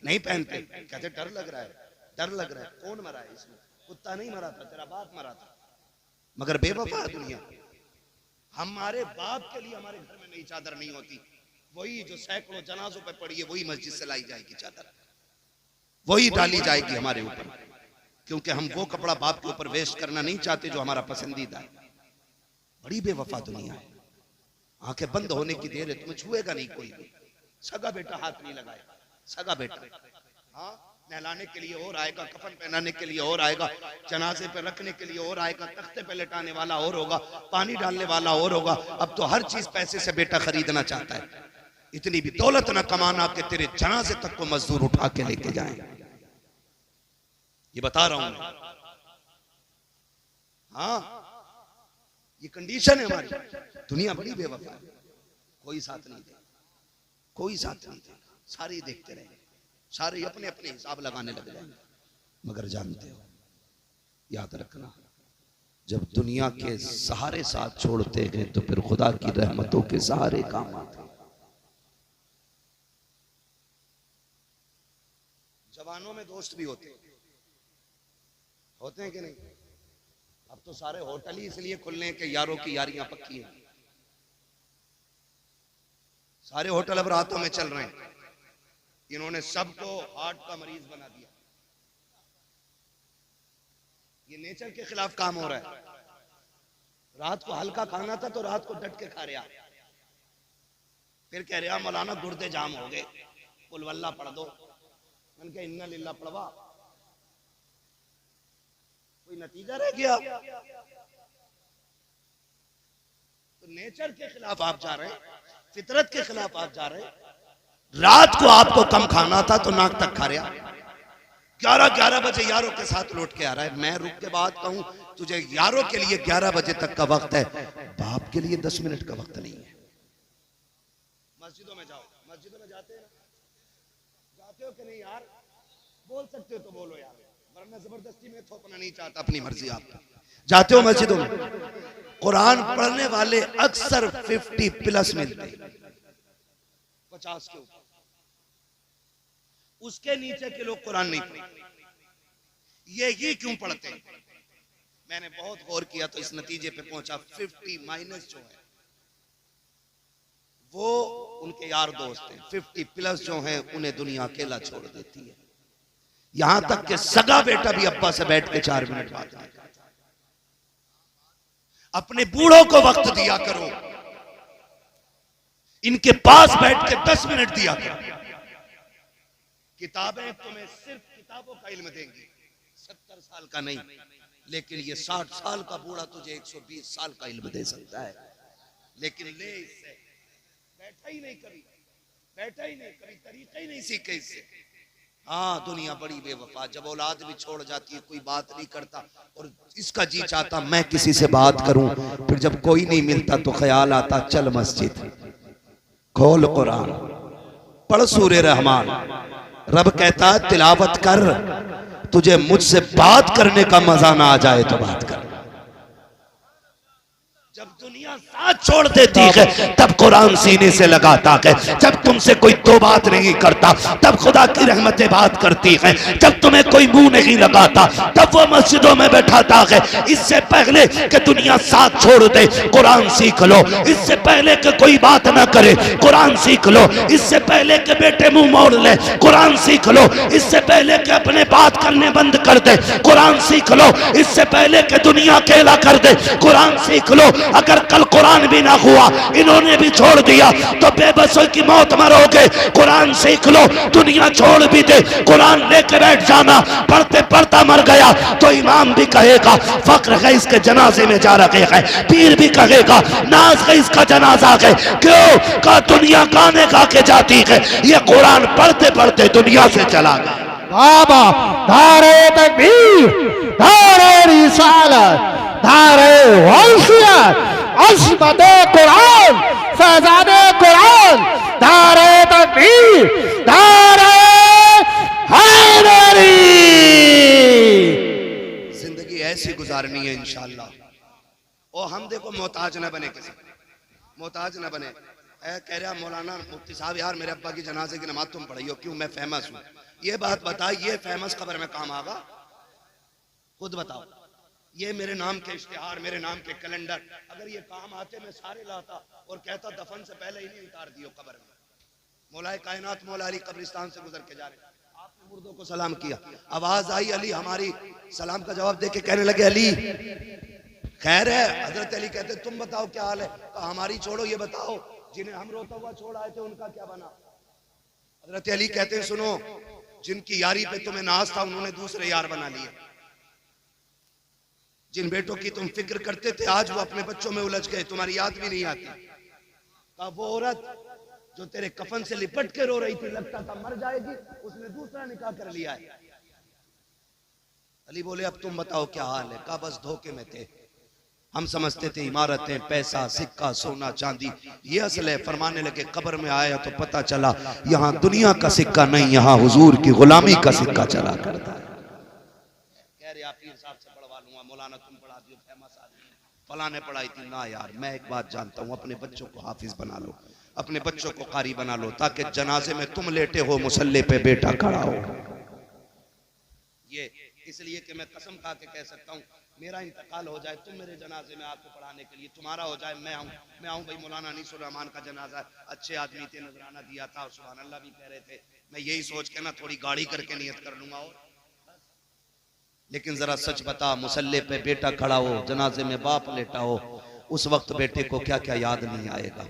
नहीं पहनते, कहते डर लग रहा है, डर लग रहा है। कौन मरा है इसमें? कुत्ता नहीं मरा था, तेरा बाप मरा था। मगर बेवफा है दुनिया। हमारे बाप के लिए हमारे घर में नई चादर नहीं होती, वही जो सैकड़ों जनाजों पे पड़ी है वही मस्जिद से लाई जाएगी चादर, वही डाली जाएगी हमारे ऊपर, क्योंकि हम वो कपड़ा बाप के ऊपर वेस्ट करना नहीं चाहते जो हमारा पसंदीदा है। बड़ी बेवफा दुनिया है। आंखें बंद होने की देर है, तुम्हें छुएगा नहीं कोई भी, सगा बेटा हाथ नहीं लगाएगा, सगा बेटा। हाँ, नहलाने के लिए और आएगा, कफन पहनाने के लिए और आएगा, जनाजे पे रखने के लिए और आएगा, तख्ते पे लेटाने वाला और होगा, पानी डालने वाला और होगा। अब तो हर चीज पैसे से बेटा खरीदना चाहता है। इतनी भी दौलत ना कमाना कि तेरे जनाजे तक को मजदूर उठा के लेके जाए। ये बता रहा हूं। हाँ, ये कंडीशन है हमारी। दुनिया बड़ी बेवफा है, कोई साथ नहीं देगा, कोई साथ नहीं देगा, सारे देखते रहेंगे, सारे अपने अपने हिसाब लगाने लग जाएंगे। मगर जानते हो, याद रखना, जब दुनिया के सहारे साथ छोड़ते हैं तो फिर खुदा की रहमतों के सहारे काम आते हैं। जवानों में दोस्त भी होते हैं कि नहीं? अब तो सारे होटल ही इसलिए खुलने हैं कि यारों की यारियां पक्की हैं। सारे होटल अब रातों में चल रहे हैं। इन्होंने सबको हार्ट का मरीज बना दिया। ये नेचर के खिलाफ काम हो रहा है। रात को हल्का खाना था तो रात को डट के खा रहा, फिर कह रहा मौलाना गुर्दे जाम हो गए, कुल वल्ला पढ़ दो। मैंने कहा इन्ना लिल्ला पढ़वा, कोई नतीजा रह गया? तो नेचर के खिलाफ आप जा रहे हैं, फितरत के खिलाफ आप जा रहे हैं। रात को आपको कम खाना था तो नाक तक खा रहा, 11 बजे यारों के साथ लौट के आ रहा है। मैं रुक के बाद कहूं तुझे यारों के लिए 11 बजे तक का वक्त है, बाप के लिए 10 मिनट का वक्त नहीं है। मस्जिदों में जाओ, मस्जिदों में जाते हैं, जाते हो कि नहीं यार? बोल सकते हो तो बोलो यार, वरना जबरदस्ती में थोपना नहीं चाहता, अपनी मर्जी आपकी। जाते हो मस्जिदों में, कुरान पढ़ने वाले अक्सर 50+ मिलते, 50 के ऊपर, उसके नीचे के लोग कुरान नहीं पढ़ते। ये क्यों पढ़ते हैं? मैंने बहुत गौर किया तो इस नतीजे पे पहुंचा, 50- जो है वो उनके यार दोस्त हैं, 50+ जो हैं उन्हें दुनिया अकेला छोड़ देती है। यहां तक कि सगा बेटा भी अब्बा से बैठ के 4 मिनट बात नहीं करता। अपने बूढ़ों को वक्त दिया करो, इनके पास बैठ के 10 मिनट दिया करो। किताबें तुम्हें सिर्फ किताबों का इल्म देंगी, 70 साल का नहीं, लेकिन ये 60 साल का बूढ़ा तुझे 120 साल का इल्म दे सकता है। लेकिन ले इससे, बैठा ही नहीं कभी, बैठा ही नहीं कभी, तरीका ही नहीं सीखे इससे। हाँ, दुनिया बड़ी बेवफा। जब औलाद भी छोड़ जाती है कोई बात नहीं करता, और इसका जी चाहता मैं किसी से बात करूं, फिर जब कोई नहीं मिलता तो ख्याल आता चल मस्जिद, खोल कुरान, पढ़ सूरे रहमान, रब कहता है तिलावत कर, तुझे मुझसे बात करने का मजा ना आ जाए तो बात कर। जब दुनिया साथ छोड़ देती है तब कुरान सीने से लगाता है। जब तुमसे कोई दो बात नहीं करता तब खुदा की रहमतें बात करती हैं। जब तुम्हें कोई मुंह नहीं लगाता तब वो मस्जिदों में बैठाता है। इससे पहले कि दुनिया साथ छोड़ दे कुरान सीख लो। इससे पहले कि कोई बात ना करे कुरान सीख लो। इससे पहले कि बेटे मुंह मोड़ ले कुरान सीख लो। इससे पहले कि अपने बात करने बंद कर दे कुरान सीख लो। इससे पहले कि दुनिया अकेला कर दे कुरान सीख लो। अगर कल कुरान भी ना हुआ, इन्होंने भी छोड़ दिया तो बेबसों की मौत मरोगे। कुरान सीख लो। दुनिया छोड़ भी दे कुरान लेकर बैठ जाना। पढ़ते पढ़ता मर गया तो इमाम भी कहेगा फक्र है इसके जनाजे में जा रखे हैं। पीर भी कहेगा नाज है इसका जनाजा है। क्यों का दुनिया गाने गा के जाती है, ये कुरान पढ़ते पढ़ते दुनिया से चला गया। बाबा धारे तकबीर, धारे रिसालत, धारे वसीयत, अस्मते कुरान, फैजाने कुरान, धारे तकबीर, धारे हैदरी। जिंदगी ऐसी गुजारनी है इंशाअल्लाह। और हम देखो मोहताज न बने, किसी मोहताज न बने। कह रहा मौलाना मुफ्ती साहब यार मेरे अब्बा की जनाजे की नमाज तुम पढ़ाइयो, क्यों मैं फेमस हूँ। ये बात बताओ, ये फेमस खबर में काम आगा? खुद बताओ। ये मेरे नाम के इश्तिहार, मेरे नाम के कैलेंडर, अगर ये काम आते मैं सारे लाता और कहता दफन से पहले ही नहीं उतार दियो कब्र में। मौलाए कायनात मौला अली कब्रिस्तान से गुजर के जा रहे, आपने मुर्दों को सलाम किया, आवाज आई अली, हमारी सलाम का जवाब दे के कहने लगे अली खैर है। हजरत अली कहते तुम बताओ क्या हाल है? तो हमारी छोड़ो, ये बताओ जिन्हें हम रोता हुआ छोड़ आए थे उनका क्या बना? हजरत अली कहते हैं सुनो, जिनकी यारी पे तुम्हें नाज था उन्होंने दूसरे यार बना लिए। जिन बेटों की तुम फिक्र करते थे आज वो अपने बच्चों में उलझ गए, तुम्हारी याद भी नहीं आती। का वो औरत जो तेरे कफन से लिपट के रो रही थी, लगता था मर जाएगी, उसने दूसरा निकाह कर लिया है। अली बोले अब तुम बताओ क्या हाल है? का बस धोखे में थे, हम समझते थे इमारतें, पैसा, सिक्का, सोना, चांदी ये असल है। फरमाने लगे कब्र में आया तो पता चला यहाँ दुनिया का सिक्का नहीं, यहाँ हुजूर की गुलामी का सिक्का चला करता है। कह रहे आप पीर साहब से पढ़वा लूंगा, मौलाना तुम पढ़ा दियो, फेमस आदमी फलाने पढ़ाई थी ना। यार मैं एक बात जानता हूँ, अपने बच्चों को हाफिज बना लो, अपने बच्चों को कारी बना लो, ताकि जनाजे में तुम लेटे हो मुसल्ले पे बेटा खड़ा हो। ये इसलिए कि मैं कसम खा के कह सकता हूँ मेरा इंतकाल हो जाए, तुम मेरे जनाजे में आपको पढ़ाने के लिए, तुम्हारा हो जाए मैं आऊँ भाई मौलाना अनीसुर रहमान का जनाजा, अच्छे आदमी थे, नजराना दिया था और सुभान अल्लाह भी कह रहे थे, मैं यही सोच के ना थोड़ी गाड़ी करके नियत कर लूंगा। और लेकिन जरा सच बता, मुसल्ले पे बेटा खड़ा हो, जनाजे में बाप लेटा हो, उस वक्त बेटे को क्या क्या याद नहीं आएगा?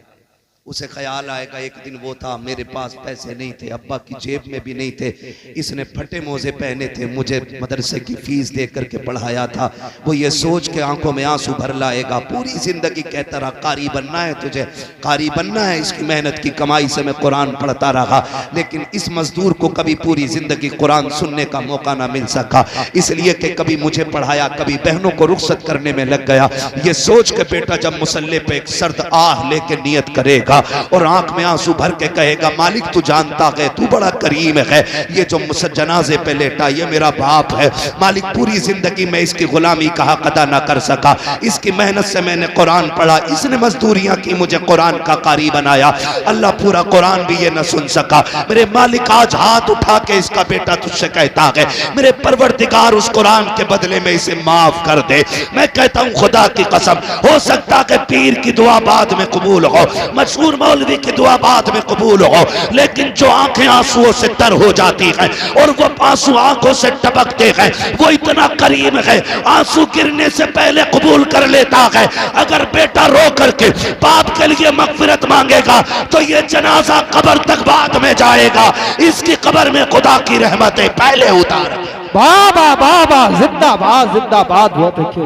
उसे ख्याल आएगा एक दिन वो था, मेरे पास पैसे नहीं थे, अब्बा की जेब में भी नहीं थे, इसने फटे मोजे पहने थे, मुझे मदरसे की फीस दे करके पढ़ाया था। वो ये सोच के आंखों में आंसू भर लाएगा। पूरी जिंदगी कहता रहा कारी बनना है तुझे, कारी बनना है, इसकी मेहनत की कमाई से मैं कुरान पढ़ता रहा, लेकिन इस मजदूर को कभी पूरी जिंदगी कुरान सुनने का मौका ना मिल सका, इसलिए कि कभी मुझे पढ़ाया, कभी बहनों को रुखसत करने में लग गया। ये सोच के बेटा जब मुसल्ले पे एक सर्द आह लेके नियत करेगा और आंख में आंसू भर के कहेगा मालिक तू जानता है, तू बड़ा करीम है, ये जो जनाजे पे लेटा ये मेरा बाप है, मालिक पूरी जिंदगी में इसकी गुलामी का हक अदा ना कर सका, इसकी मेहनत से मैंने कुरान पढ़ा, इसने मजदूरियां की, मुझे कुरान का कारी बनाया, अल्लाह पूरा कुरान भी ये न सुन सका। मेरे मालिक आज हाथ उठा के इसका बेटा तुझसे कहता है मेरे परवरदिगार उस कुरान के बदले में इसे माफ कर दे। मैं कहता हूँ खुदा की कसम, हो सकता है पीर की दुआ बाद में कबूल हो, मशहूर मौलवी की दुआ बाद में कबूल हो, लेकिन जो आंखें आंसुओं से तर हो जाती हैं और वो आंसू आंखों से टपकते हैं, वो इतना करीम है, आंसू गिरने से पहले कबूल कर लेता है। अगर बेटा रो करके बाप के लिए मगफिरत मांगेगा तो ये जनाजा कब्र तक बाद में जाएगा, इसकी कब्र में खुदा की रहमतें पहले उतार। बाबा बाबा जिंदाबाद जिंदाबाद। बहुत अच्छे।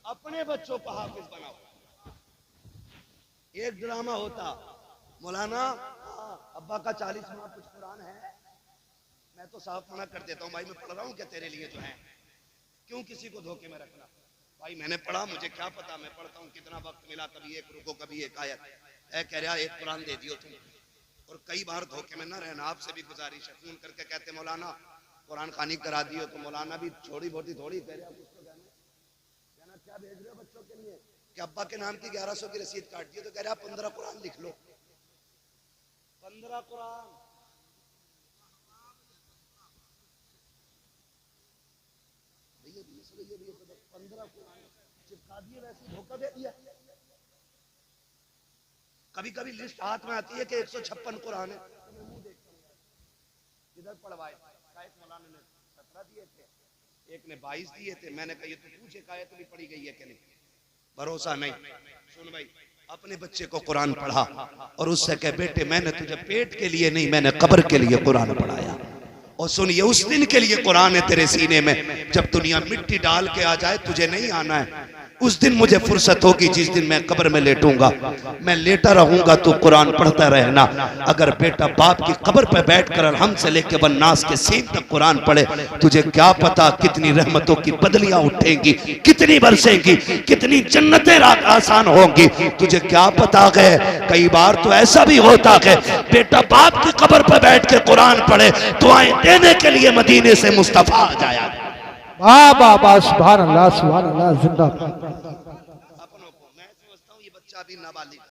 अपने बच्चों को हाफिज बनाओ। एक ड्रामा होता, मौलाना अब्बा का 40 माह कुछ कुरान है, मैं तो साफ मना कर देता हूँ भाई, मैं पढ़ रहा हूँ क्या तेरे लिए जो है, क्यों किसी को धोखे में रखना भाई, मैंने पढ़ा, मुझे क्या पता, मैं पढ़ता हूँ, कितना वक्त मिला, कभी एक रुको कभी एक आयत, कह रहा एक कुरान दे दियो तुम, और कई बार धोखे में न रहना, आपसे भी गुजारिश है। फोन करके कहते मौलाना कुरान खानी करा दियो, तो मौलाना भी छोड़ी बोटी थोड़ी कह रहे हो, कुछ तो कहना क्या भेज रहे हो बच्चों के लिए कि अब्बा के नाम की 1100 की रसीद काट दी, तो कह रहे आप 15 कुरान लिख लो। 15 कुरान भैया 15 कुरान चिपका दिए, वैसे धोखा दे दिया। कभी कभी लिस्ट हाथ में आती है कि 156 कुरान है, तो मैं मुंह देखता हूं इधर पढ़वाए, शायद मौलाना ने 17 दिए थे, एक ने 22 दिए थे। मैंने कहा ये तो पूछे का तो भी पढ़ी गई है कि नहीं, भरोसा नहीं। सुन भाई, अपने बच्चे को कुरान पढ़ा और उससे कह बेटे मैंने तुझे पेट के लिए नहीं, मैंने कब्र के लिए कुरान पढ़ाया। और सुन, ये उस दिन के लिए कुरान है तेरे सीने में, जब दुनिया मिट्टी डाल के आ जाए तुझे नहीं आना है। उस दिन मुझे फुर्सत होगी जिस दिन मैं कब्र में लेटूंगा, मैं लेटा रहूंगा, तू कुरान पढ़ता रहना। अगर बेटा बाप की कब्र पे बैठकर हमसे लेके वन्नास के सीन तक कुरान पढ़े, तुझे क्या पता कितनी रहमतों की बदलियां उठेंगी, कितनी बरसेंगी, कितनी जन्नतें आसान होंगी, तुझे क्या पता है। कई बार तो ऐसा भी होता है बेटा बाप की कब्र पे बैठ के कुरान पढ़े, दुआएं देने के लिए मदीने से मुस्तफा आ जाया। वाह वाह वाह, सुभान अल्लाह जिंदाबाद। अपनों को मैं समझता हूँ ये बच्चा अभी नाबालिग है,